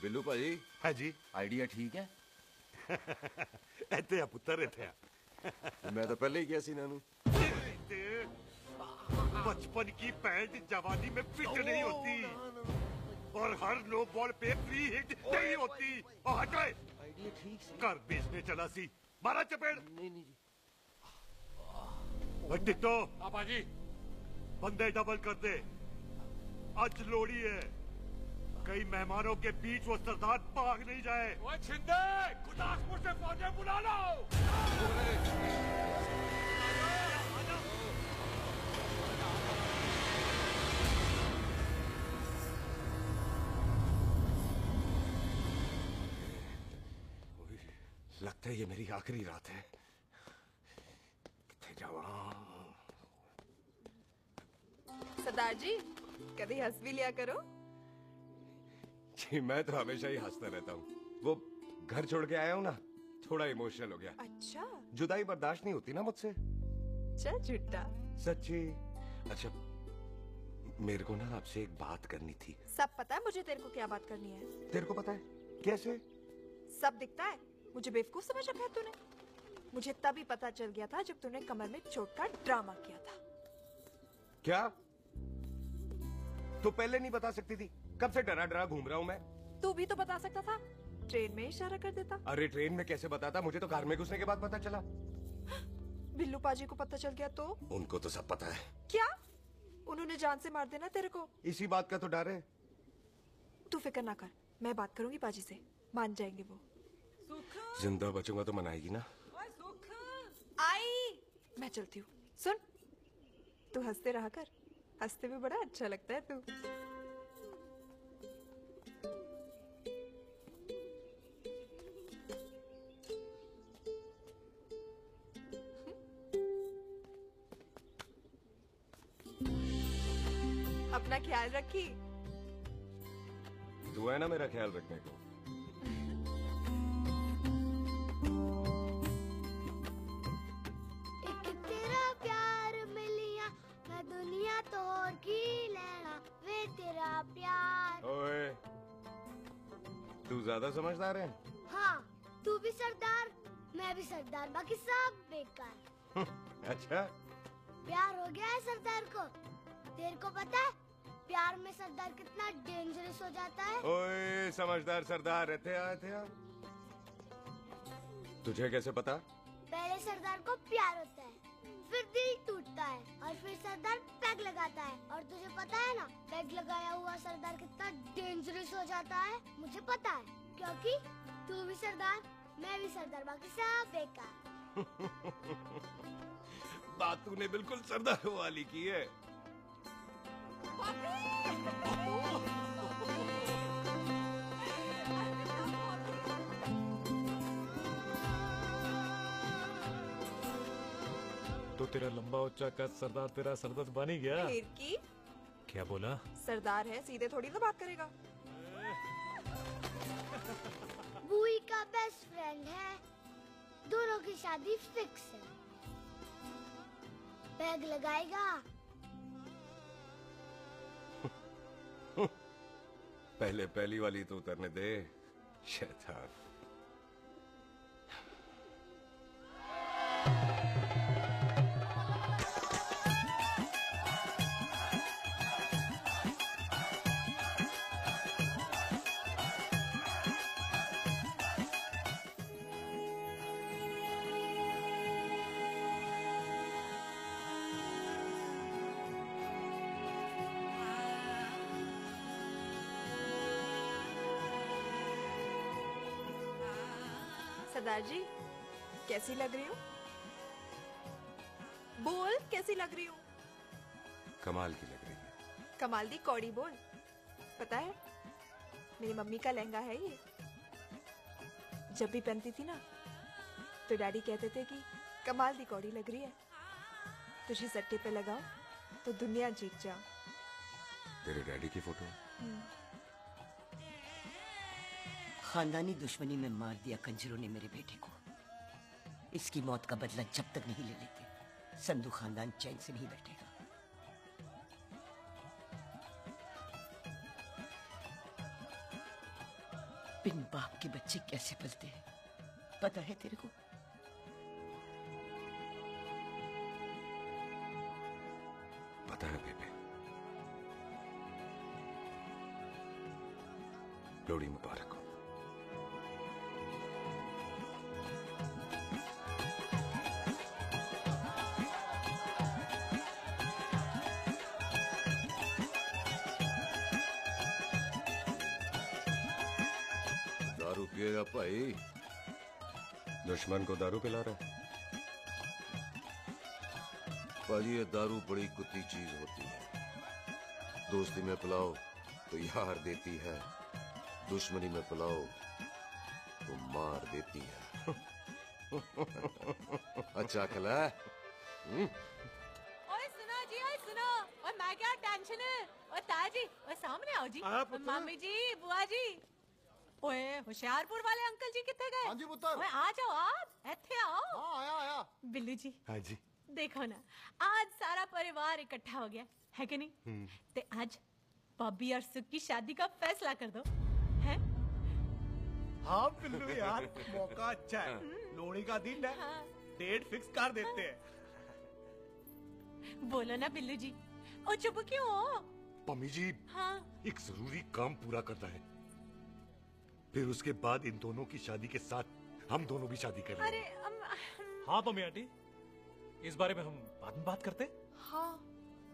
बिल्लू भाजी। हाँ जी। आइडिया ठीक है। इत्थे आ पुत्तर, इत्थे आ। मैं तो पहले ही किया सी नानू। बचपन की पैंट जवानी में फिट नहीं होती, और हर नो बॉल पे फ्री हिट नहीं होती। और हटाए आइडिया ठीक से। घर बेचने चला सी, मारा चपेड़। नहीं नहीं जी। टिट्टो पापा जी, बंदे डबल कर दे, आज लोड़ी है। कई मेहमानों के बीच वो सरदार भाग नहीं जाए। ओए छिंदे, गुरदासपुर से फौजें बुला लो। लगता है ये मेरी आखिरी रात है। कितने जाऊं? सरदार जी, कभी हंस भी लिया करो। जी मैं तो हमेशा ही हंसता रहता हूँ। वो घर छोड़ के आया हूँ ना, थोड़ा इमोशनल हो गया। अच्छा, जुदाई बर्दाश्त नहीं होती ना मुझसे। चल झूठा। सच्ची। अच्छा, मेरे को ना आपसे एक बात करनी थी। सब पता है मुझे तेरे को क्या बात करनी है। तेरे को पता है? कैसे? सब दिखता है। मुझे बेवकूफ समझ रखा है तूने। मुझे तभी पता चल गया था जब तूने कमर में चोट का ड्रामा किया था। क्या? तो पहले नहीं बता सकती थी? कब से डरा डरा घूम रहा हूँ मैं। तू भी तो बता सकता था, ट्रेन में इशारा कर देता। अरे ट्रेन में कैसे बताता? मुझे तो कार में घुसने के बाद पता चला। बिल्लू पाजी को पता चल गया तो? उनको तो सब पता है। क्या? उन्होंने जान से मार देना तेरे को। इसी बात का तो डर है। तू फिक्र ना कर, मैं बात करूंगी पाजी से, मान जाएंगे वो। जिंदा बचूंगा तो मनाएगी ना? आई, मैं चलती हूँ। सुन, तू हंसते रहा कर, हंसते में बड़ा अच्छा लगता है तू। अपना ख्याल रखी। तू है ना मेरा ख्याल रखने को। एक तेरा प्यार मिलिया, मैं दुनिया तोड़ की लेना, वे तेरा प्यार। ओए, तू ज्यादा समझदार है। हाँ, तू भी सरदार, मैं भी सरदार, बाकी सब बेकार। अच्छा, प्यार हो गया है सरदार को। तेरे को पता है प्यार में सरदार कितना डेंजरस हो जाता है? ओए समझदार सरदार रहते आते हैं। तुझे कैसे पता? पहले सरदार को प्यार होता है, फिर दिल टूटता है और फिर सरदार पैग लगाता है। और तुझे पता है ना, पैग लगाया हुआ सरदार कितना डेंजरस हो जाता है? मुझे पता है, क्योंकि तू भी सरदार, मैं भी सरदार, बाकी सब बेकार। बात तूने बिल्कुल सरदार वाली की है। तो तेरा लंबा उच्चा कद सरदार तेरा सरदर्द बन ही गया। फिर की? क्या बोला? सरदार है, सीधे थोड़ी ना बात करेगा। बुई का बेस्ट फ्रेंड है, दोनों की शादी फिक्स है। पैग लगाएगा। पहले पहली वाली तो उतरने दे, शैतान। सरदार जी, कैसी लग रही हूँ? बोल, कैसी लग रही हूँ? कमाल की लग रही है। कमाल दी कौड़ी बोल। पता है, मेरी मम्मी का लहंगा है ये। जब भी पहनती थी ना, तो डैडी कहते थे कि कमाल दी कौड़ी लग रही है, तुझे सट्टे पे लगाओ तो दुनिया जीत जाओ। तेरे डैडी की फोटो? खानदानी दुश्मनी में मार दिया कंजरों ने मेरे बेटे को। इसकी मौत का बदला जब तक नहीं ले लेते, संधू खानदान चैन से नहीं बैठेगा। बिन बाप के बच्चे कैसे पलते हैं, पता है तेरे को? पता है बेबे। लोहड़ी मुबारक हो। रुकिएगा भाई। दुश्मन को दारू पिला रहा है? भाजी ये दारू बड़ी कुत्ती चीज होती है। दोस्ती में पिलाओ तो यार देती है, दुश्मनी में पिलाओ तो मार देती है। अच्छा खिला है? ओए सुनो जी, ओए सुनो। ओए मैं क्या टेंशन है? ओए ताजी, ओए सामने आओ जी। मामी जी, बुआ जी। ओए होशियारपुर वाले अंकल जी कितने गए? हाँ जी पुत्र। ओए आ जाओ आप, इत्थे आओ। हाँ आया आया। बिल्लू जी। हाँ जी। देखो ना, आज सारा परिवार इकट्ठा हो गया है कि नहीं? ते आज बॉबी और सुख की शादी का फैसला कर दो, हैं? हाँ बिल्लू यार, मौका अच्छा है। लोहड़ी का दिन है, डेट फिक्स कर देते हैं। बोलो ना बिल्लू जी। ओ चुप क्यों हो? पम्मी जी, हाँ। एक जरूरी काम पूरा करना है, फिर उसके बाद इन दोनों की शादी के साथ हम दोनों भी शादी करेंगे। अरे हाँ पम्मी आंटी, इस बारे में हम बाद में बात करते। हाँ,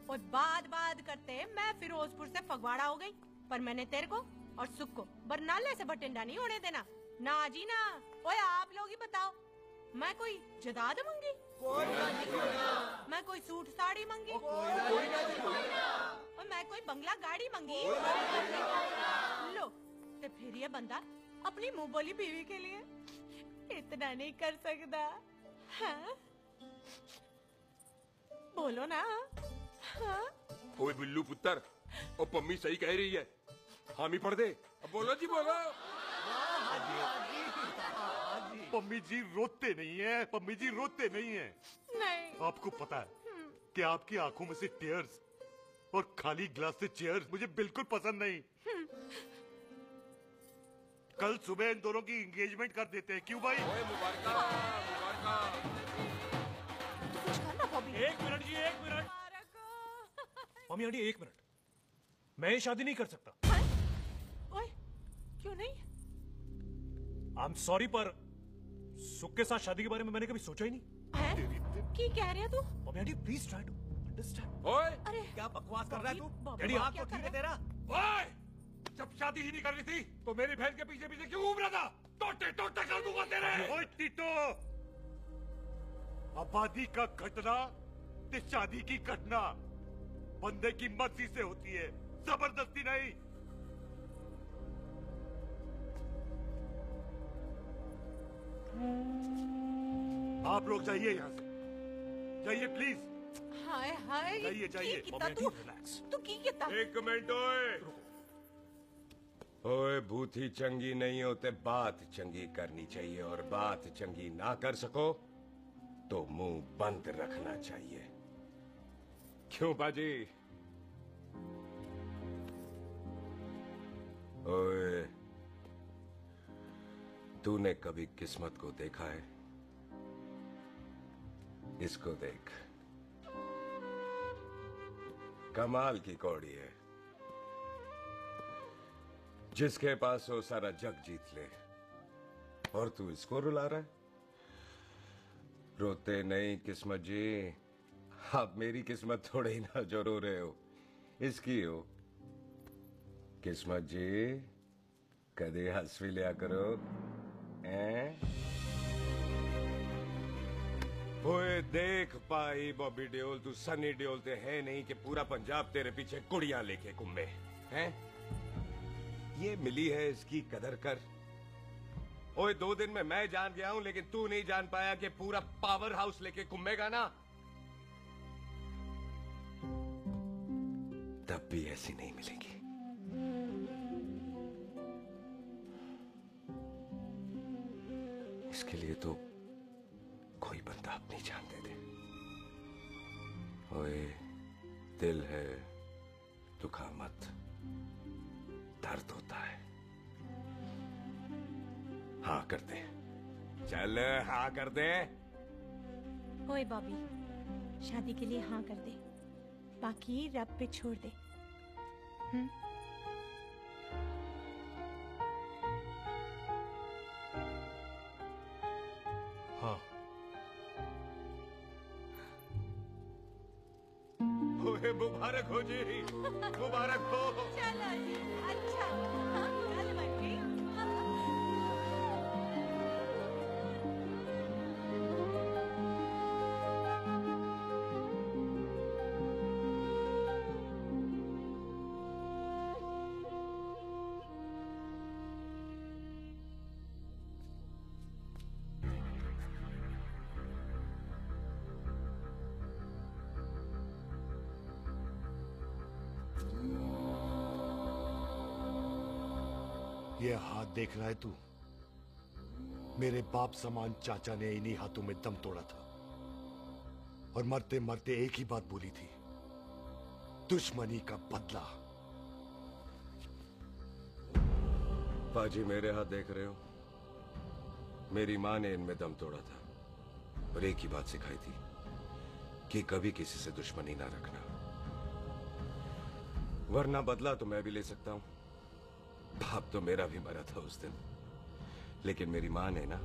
और बाद करते मैं फिरोजपुर से फगवाड़ा हो गई, पर मैंने तेरे को और सुख को बरनाले से बठिंडा नहीं होने देना। ना जी ना। ओए आप लोग ही बताओ, मैं कोई जदाद मंगी? मैं कोई सूट साड़ी मंगी? और मैं कोई बंगला गाड़ी मंगी? लो, तो फिर ये बंदा अपनी मुंह बोली बीवी के लिए इतना नहीं कर सकता? हाँ? बोलो ना। हाँ? ओए बिल्लू पुत्र, ओ पम्मी सही कह रही है, हामी पढ़ दे। अब बोलो जी, बोलो। पम्मी जी रोते नहीं है, पम्मी जी रोते नहीं है। नहीं। आपको पता है कि आपकी आंखों में से टीयर्स और खाली ग्लास से चेयर्स मुझे बिल्कुल पसंद नहीं। कल सुबह इन दोनों की एंगेजमेंट कर देते हैं, क्यों भाई? एक मिनट जी, एक मिनट। मम्मी आंटी एक मिनट, मैं ये शादी नहीं कर सकता। ओए, क्यों नहीं? आई एम सॉरी, पर सुख के साथ शादी के बारे में मैंने कभी सोचा ही नहीं। की कह रहा तू? Mummy aunty please try to understand. ओए, अरे क्या बकवास कर रहा है तू? डैडी आप तो ठीक है तेरा। ओए, जब शादी ही नहीं करनी थी तो मेरी बहन के पीछे पीछे क्यों घूम रहा था? टोटे टोटे कर दूंगा तेरे। ओए टीटो, आबादी का घटना ते शादी की घटना बंदे की मर्जी से होती है, जबरदस्ती नहीं। आप लोग जाइए यहाँ से, जाइए प्लीज। हाय हाय, जाइए जाइए। तू की कितना? एक मिनट ओए। ओए भूथी चंगी नहीं होते, बात चंगी करनी चाहिए, और बात चंगी ना कर सको तो मुंह बंद रखना चाहिए। क्यों बाजी? ओए, तूने कभी किस्मत को देखा है? इसको देख, कमाल की कौड़ी है। जिसके पास हो सारा जग जीत ले, और तू इसको रुला रहा है? रोते नहीं किस्मत जी, आप मेरी किस्मत थोड़े ही ना जो रो रहे हो, इसकी हो। किस्मत जी, कदे हंस भी लिया करो। ओए देख पाई बॉबी देओल, तू सनी देओल ते है नहीं कि पूरा पंजाब तेरे पीछे कुड़ियां लेके घूमे हैं? ये मिली है, इसकी कदर कर। ओए 2 दिन में मैं जान गया हूं, लेकिन तू नहीं जान पाया कि पूरा पावर हाउस लेके घूमेगा ना, तब भी ऐसी नहीं मिलेगी। इसके लिए तो कोई बंदा अपनी जान दे दे। ओए, दिल है, दुखा मत, दर्द होता है। हाँ कर दे, चल हाँ कर दे। ओए बॉबी, शादी के लिए हाँ कर दे, बाकी रब पे छोड़ दे। हाँ। ओए मुबारक हो जी, मुबारक हो। चलो जी, अच्छा। हाँ, चल बन गई। ये हाथ देख रहा है तू? मेरे बाप समान चाचा ने इन्हीं हाथों में दम तोड़ा था और मरते मरते एक ही बात बोली थी, दुश्मनी का बदला। पाजी मेरे हाथ देख रहे हो? मेरी माँ ने इनमें दम तोड़ा था और एक ही बात सिखाई थी कि कभी किसी से दुश्मनी ना रखना, वरना बदला तो मैं भी ले सकता हूं। बाप तो मेरा भी मरा था उस दिन, लेकिन मेरी माँ ने ना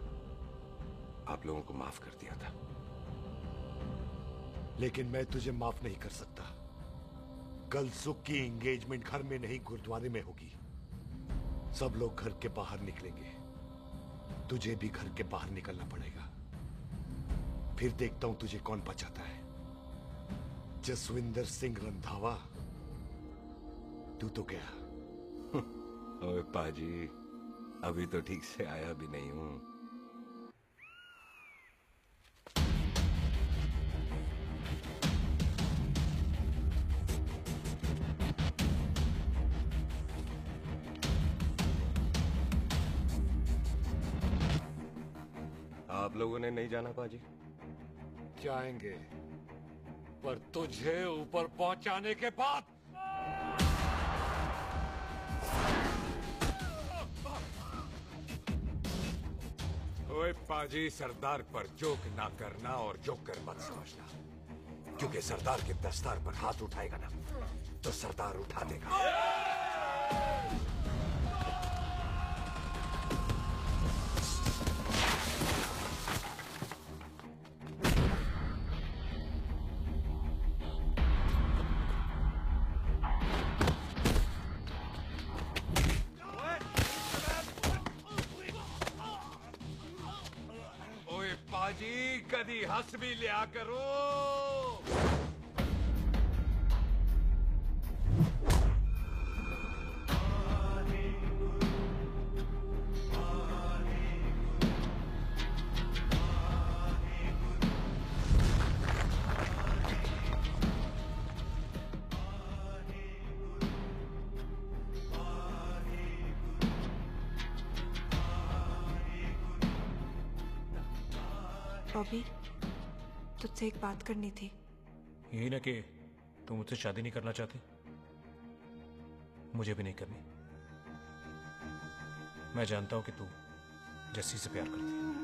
आप लोगों को माफ कर दिया था। लेकिन मैं तुझे माफ नहीं कर सकता। कल सुख की एंगेजमेंट घर में नहीं गुरुद्वारे में होगी। सब लोग घर के बाहर निकलेंगे, तुझे भी घर के बाहर निकलना पड़ेगा। फिर देखता हूं तुझे कौन बचाता है, जसविंदर सिंह रंधावा तू तो क्या? ओए पाजी, अभी तो ठीक से आया भी नहीं हूं। आप लोगों ने नहीं जाना पाजी? जाएंगे, पर तुझे ऊपर पहुंचाने के बाद। ओए पाजी, सरदार पर जोक ना करना और जोकर मत समझना, क्योंकि सरदार के दस्तार पर हाथ उठाएगा ना तो सरदार उठा देगा। ओए पाजी, कदी हंस भी लिया करो। बॉबी, तुझसे एक बात करनी थी। यही ना कि तुम मुझसे शादी नहीं करना चाहती, मुझे भी नहीं करनी। मैं जानता हूं कि तू जस्सी से प्यार करती है।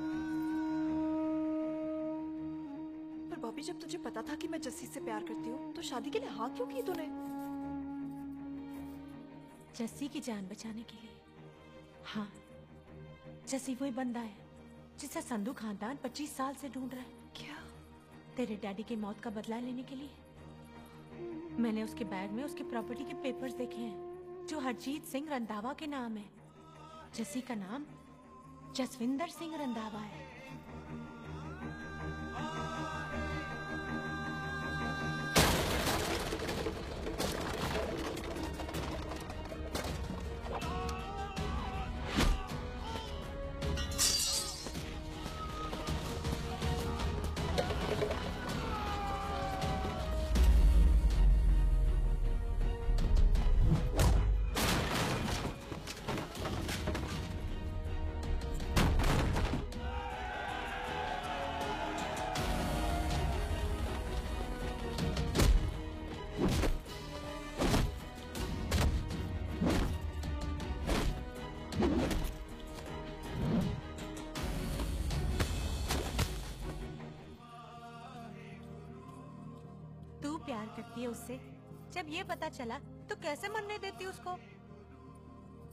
पर बॉबी, जब तुझे पता था कि मैं जस्सी से प्यार करती हूँ तो शादी के लिए हाँ क्यों की तूने? जस्सी की जान बचाने के लिए। हाँ, जस्सी वही बंदा है जिसे संधू खानदान 25 साल से ढूंढ रहा है। क्या? तेरे डैडी की मौत का बदला लेने के लिए। मैंने उसके बैग में उसकी प्रॉपर्टी के पेपर्स देखे हैं जो हरजीत सिंह रंधावा के नाम है। जस्सी का नाम जसविंदर सिंह रंधावा है। तू प्यार करती है उससे। जब ये पता चला तो कैसे मरने देती उसको?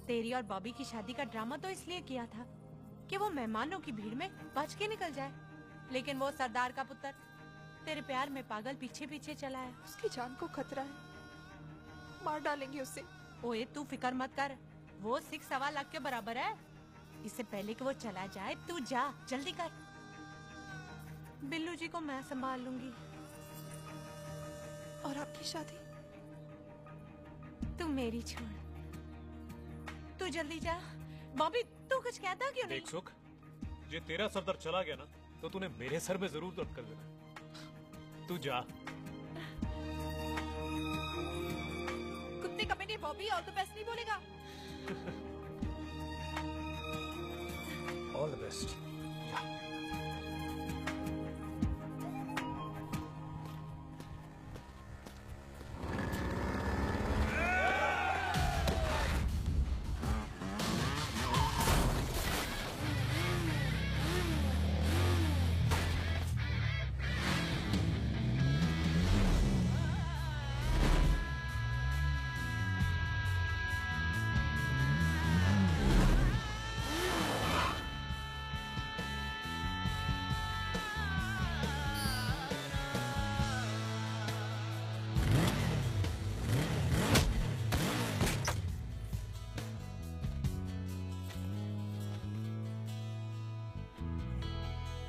तेरी और बॉबी की शादी का ड्रामा तो इसलिए किया था कि वो मेहमानों की भीड़ में बच के निकल जाए, लेकिन वो सरदार का पुत्र तेरे प्यार में पागल पीछे पीछे चला है। उसकी जान को खतरा है, मार डालेंगे उसे। ओए तू फिक्र मत कर, वो 6.25 लाख के बराबर है। इससे पहले कि वो चला जाए तू जा, जल्दी कर। बिल्लू जी को मैं संभाल लूंगी। और आपकी शादी? तू मेरी छोड़, तू जल्दी जा। बॉबी, तू कुछ कहता क्यों नहीं? देख सुख, ये तेरा सरदार चला गया ना तो तूने मेरे सर में जरूर दर्द कर देना। तू जा। कुत्ते कमीने बॉबी, और तो बेस्ट नहीं बोलेगा। All the best.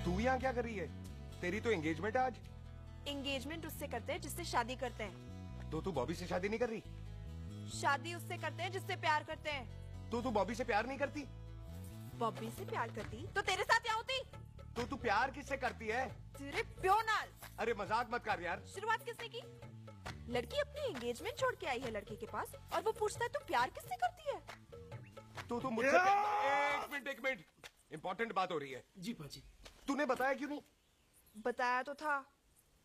तू यहाँ क्या कर रही है? तेरी तो एंगेजमेंट है आज। एंगेजमेंट उससे करते हैं जिससे शादी करते हैं। तो तू बॉबी से शादी नहीं कर रही? शादी उससे करते हैं जिससे प्यार करते हैं। तो तू बॉबी से प्यार नहीं करती? बॉबी से प्यार करती तो तेरे साथ क्या होती? तो तू प्यार किससे करती है? तेरे प्यो नाल। अरे मजाक मत कर यार। शुरुआत किसने की? लड़की अपनी एंगेजमेंट छोड़ के आई है लड़के के पास और वो पूछता है तू प्यार किससे करती है? तो तू मुझसे एक मिनट इम्पोर्टेंट बात हो रही है। जी पाजी। तूने बताया क्यों नहीं? बताया तो था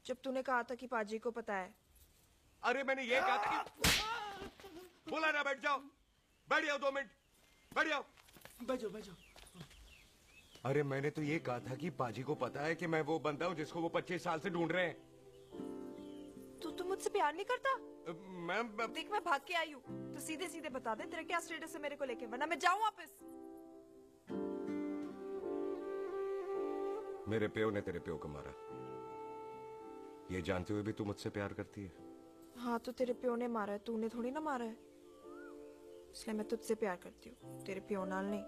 जब तूने कहा था कि पाजी को पता है। अरे मैंने ये कहा था कि बोला ना बैठ जाओ। बैठ जाओ 2 मिनट। बैठ जाओ। बैठ जाओ। अरे मैंने तो ये कहा था कि पाजी को पता है कि मैं वो बंदा हूँ जिसको वो 25 साल से ढूंढ रहे हैं। तू मुझसे प्यार नहीं करता? मैं देख मैं भाग के आई हूँ तो सीधे सीधे बता दे तेरा क्या स्टेटस है मेरे को लेके, वरना मैं जाऊँ वापस। मेरे प्यो ने तेरे प्यो को मारा, ये जानते हुए भी तू मुझसे प्यार करती है? हाँ तो तेरे प्यो ने मारा है, तूने थोड़ी ना मारा है, इसलिए मैं तुझसे प्यार करती हूँ, तेरे प्यो नाल नहीं।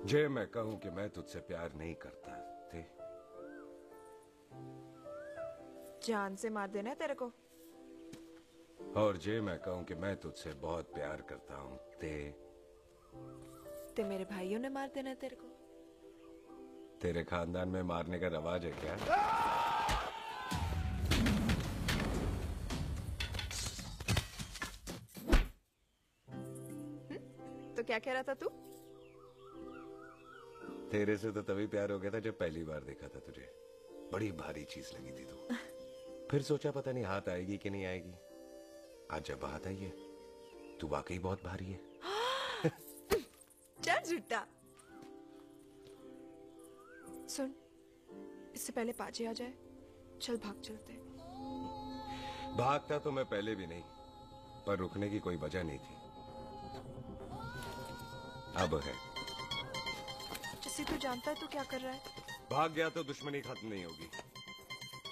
जे मैं कहूं कि मैं तुझसे प्यार नहीं करता थे, जान से मार देना है तेरे को। और जे मैं कहूं कि मैं तुझसे बहुत प्यार करता हूं ते मेरे भाइयों ने मार देना है तेरे को। तेरे खानदान में मारने का रवाज है क्या? तो क्या कह रहा था तू? तेरे से तो तभी प्यार हो गया था जब पहली बार देखा था तुझे, बड़ी भारी चीज लगी थी तू। फिर सोचा पता नहीं हाथ आएगी कि नहीं आएगी, आज जब हाथ आई है तू वाकई बहुत भारी है। चल झूठा। सुन, इससे पहले पाजी आ जाए, चल भाग चलते। भागता तो मैं पहले भी नहीं, पर रुकने की कोई वजह नहीं थी, अब है। जैसे तू जानता है तू क्या कर रहा है। भाग गया तो दुश्मनी खत्म नहीं होगी,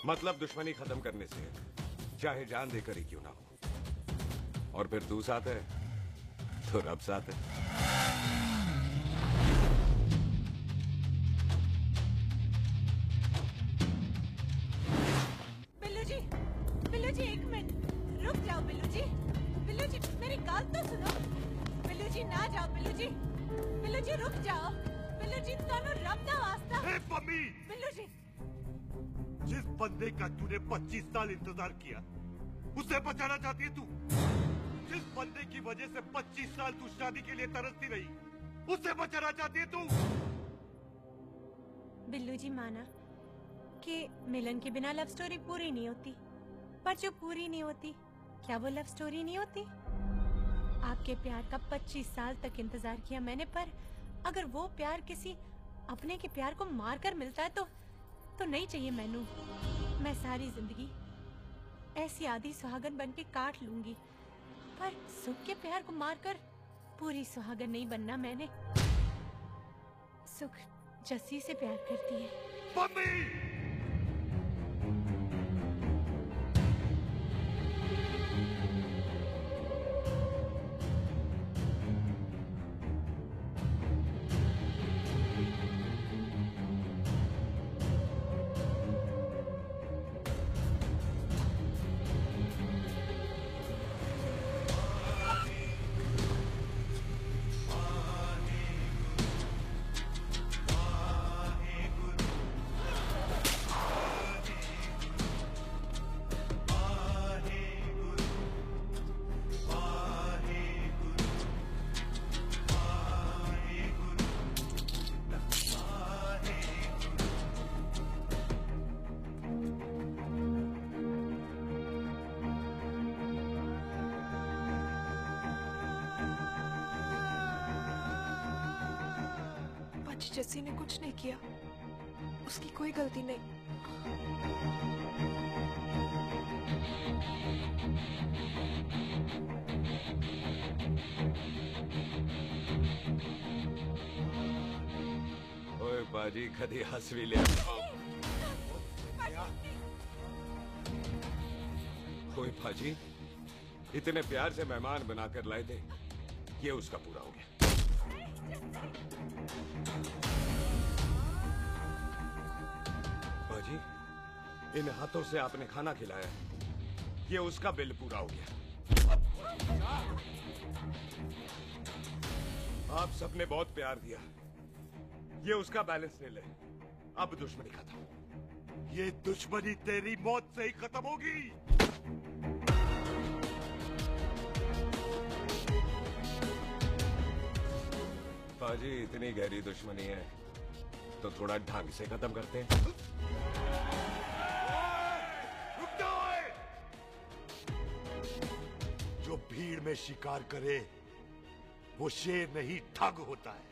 मतलब दुश्मनी खत्म करने से है, चाहे जान देकर ही क्यों ना हो। और फिर तू साथ है तो रब साथ है। बिल्लू जी 1 मिनट रुक जाओ। बिल्लू जी मेरी बात तो सुनो। बिल्लू जी ना जाओ। बिल्लू जी रुक जाओ। बिल्लू जी दोनों रब दा वास्ता। पम्मी, बिल्लू जी जिस बंदे का तूने 25 साल इंतजार किया उसे बचाना चाहती है तू? जिस बंदे की वजह से 25 साल तू शादी के लिए तरसती रही उसे बचाना चाहती है तू? बिल्लू जी माना कि मिलन के बिना लव स्टोरी पूरी नहीं होती, पर जो पूरी नहीं होती क्या वो लव स्टोरी नहीं होती? आपके प्यार का 25 साल तक इंतजार किया मैंने, पर अगर वो प्यार किसी अपने के प्यार को मारकर मिलता है तो नहीं चाहिए मैनू। मैं सारी जिंदगी ऐसी आधी सुहागन बन के काट लूंगी, पर सुख के प्यार को मारकर पूरी सुहागन नहीं बनना मैंने। सुख जस्सी से प्यार करती है। जस्सी ने कुछ नहीं किया, उसकी कोई गलती नहीं। ओए बाजी कदी हंस भी लिया। ओए बाजी इतने प्यार से मेहमान बनाकर लाए थे, ये उसका पूरा हो गया। बाजी इन हाथों से आपने खाना खिलाया, ये उसका बिल पूरा हो गया। आप सबने बहुत प्यार दिया, ये उसका बैलेंस ले ले। अब दुश्मनी खत्म। ये दुश्मनी तेरी मौत से ही खत्म होगी। बाजी इतनी गहरी दुश्मनी है तो थोड़ा ढंग से खत्म करते हैं। रुक जाओ! जो भीड़ में शिकार करे वो शेर नहीं ठग होता है,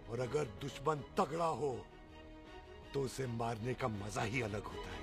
और अगर दुश्मन तगड़ा हो तो उसे मारने का मजा ही अलग होता है।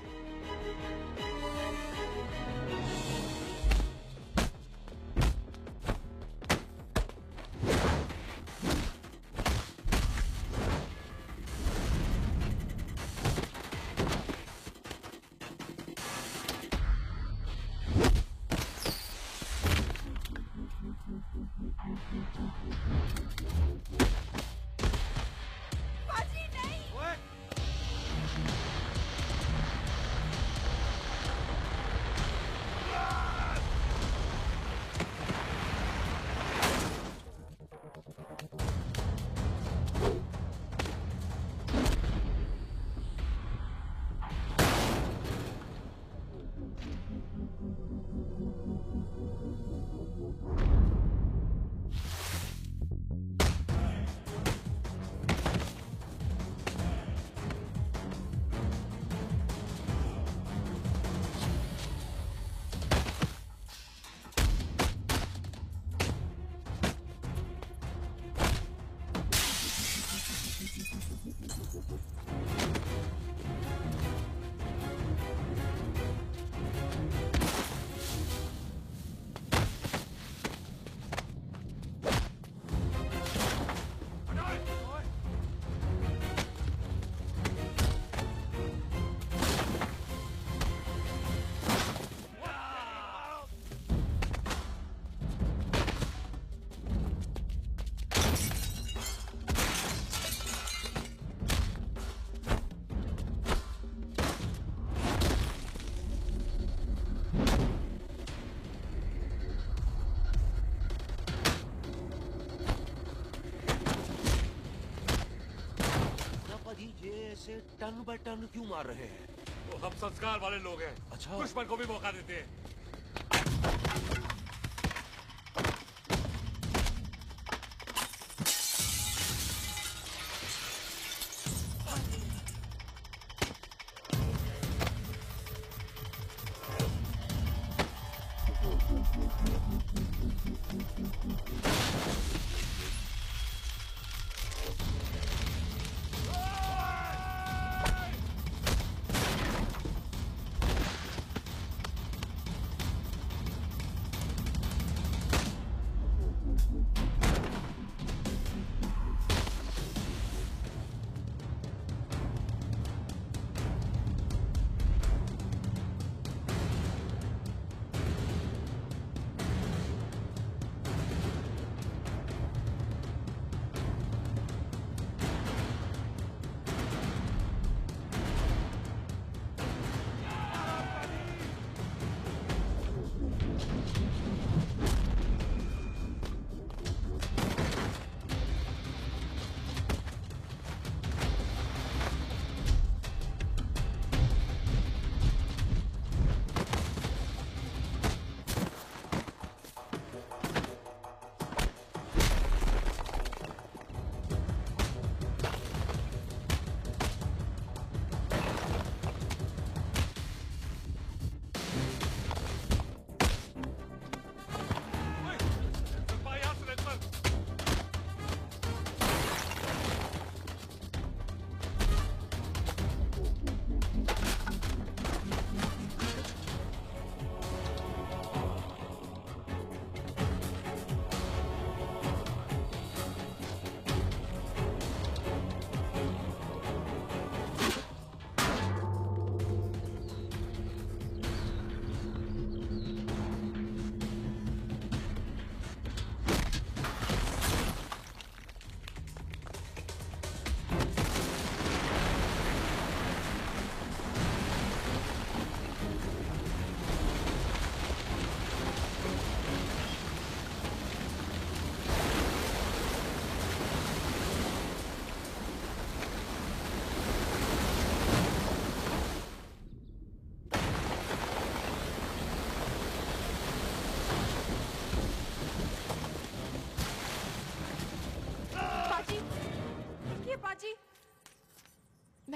ऐसे टन बाय टन क्यों मार रहे हैं? तो हम संस्कार वाले लोग हैं। अच्छा। दुश्मन को भी मौका देते हैं।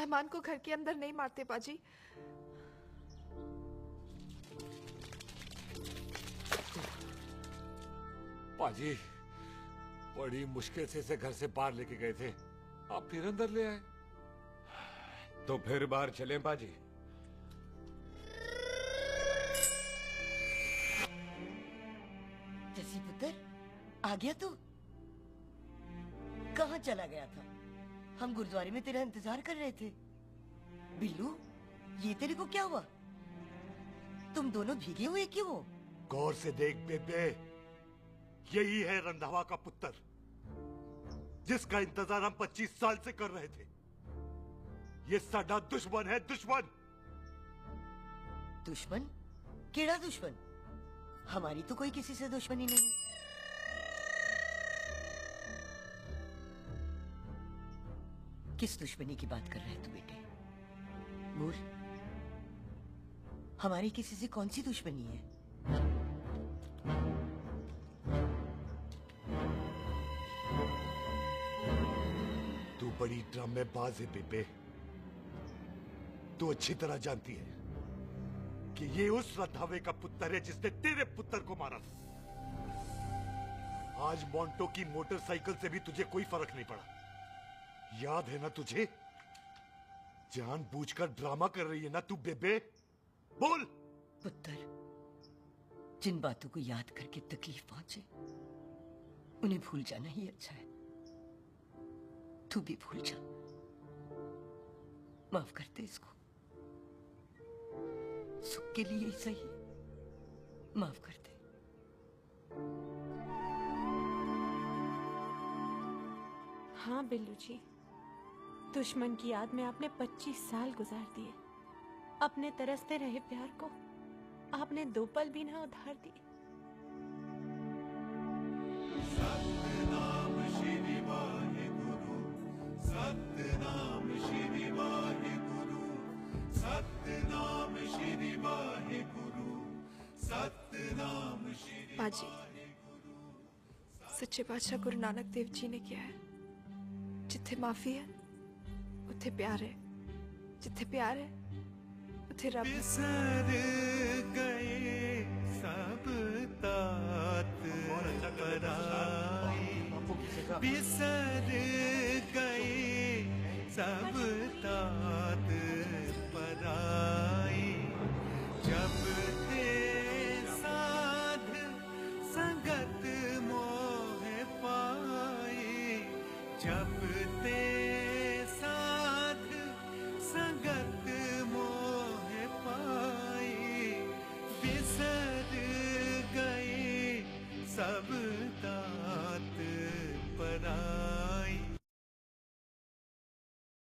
मेहमान को घर के अंदर नहीं मारते पाजी। पाजी बड़ी मुश्किल से इसे घर से बाहर लेके गए थे, आप फिर अंदर ले आए। तो फिर बाहर चलें पाजी। जसी पुत्र, आ गया तू? कहाँ चला गया था? हम गुरुद्वारे में तेरा इंतजार कर रहे थे। बिल्लू, ये तेरे को क्या हुआ? तुम दोनों भीगे हुए क्यों हो? गौर से देख बेबे, यही है रंधावा का पुत्र, जिसका इंतजार हम 25 साल से कर रहे थे। ये साडा दुश्मन है, दुश्मन। दुश्मन? केड़ा दुश्मन? हमारी तो कोई किसी से दुश्मनी नहीं। किस दुश्मनी की बात कर रहे तू बेटे? बोल, हमारी किसी से कौन सी दुश्मनी है? तू बड़ी ड्रामेबाज है बेबे। तू अच्छी तरह जानती है कि ये उस रंधावे का पुत्र है जिसने तेरे पुत्र को मारा था। आज मोंटो की मोटरसाइकिल से भी तुझे कोई फर्क नहीं पड़ा। याद है ना तुझे? जानबूझकर ड्रामा कर रही है ना तू बेबे? बोल। पुत्र, जिन बातों को याद करके तकलीफ पहुंचे उन्हें भूल जाना ही अच्छा है। तू भी भूल जा। माफ कर दे इसको। सुख के लिए ही सही, माफ कर दे। हाँ बिल्लू जी, दुश्मन की याद में आपने 25 साल गुजार दिए। अपने तरसते रहे प्यार को आपने 2 पल भी ना उधार दिए। सतनाम श्री वाहेगुरु, सतनाम श्री वाहेगुरु, सतनाम श्री वाहेगुरु, सतनाम श्री। पाजी, सच्चे बादशाह गुरु नानक देव जी ने किया है, जिथे माफी है उथे प्यार है, जिथे प्यार है उथे रब। बिसर गए सब तात पराई, बिसर गए सब तात पराई। जब ते साध संगत मोह पाई, जब ते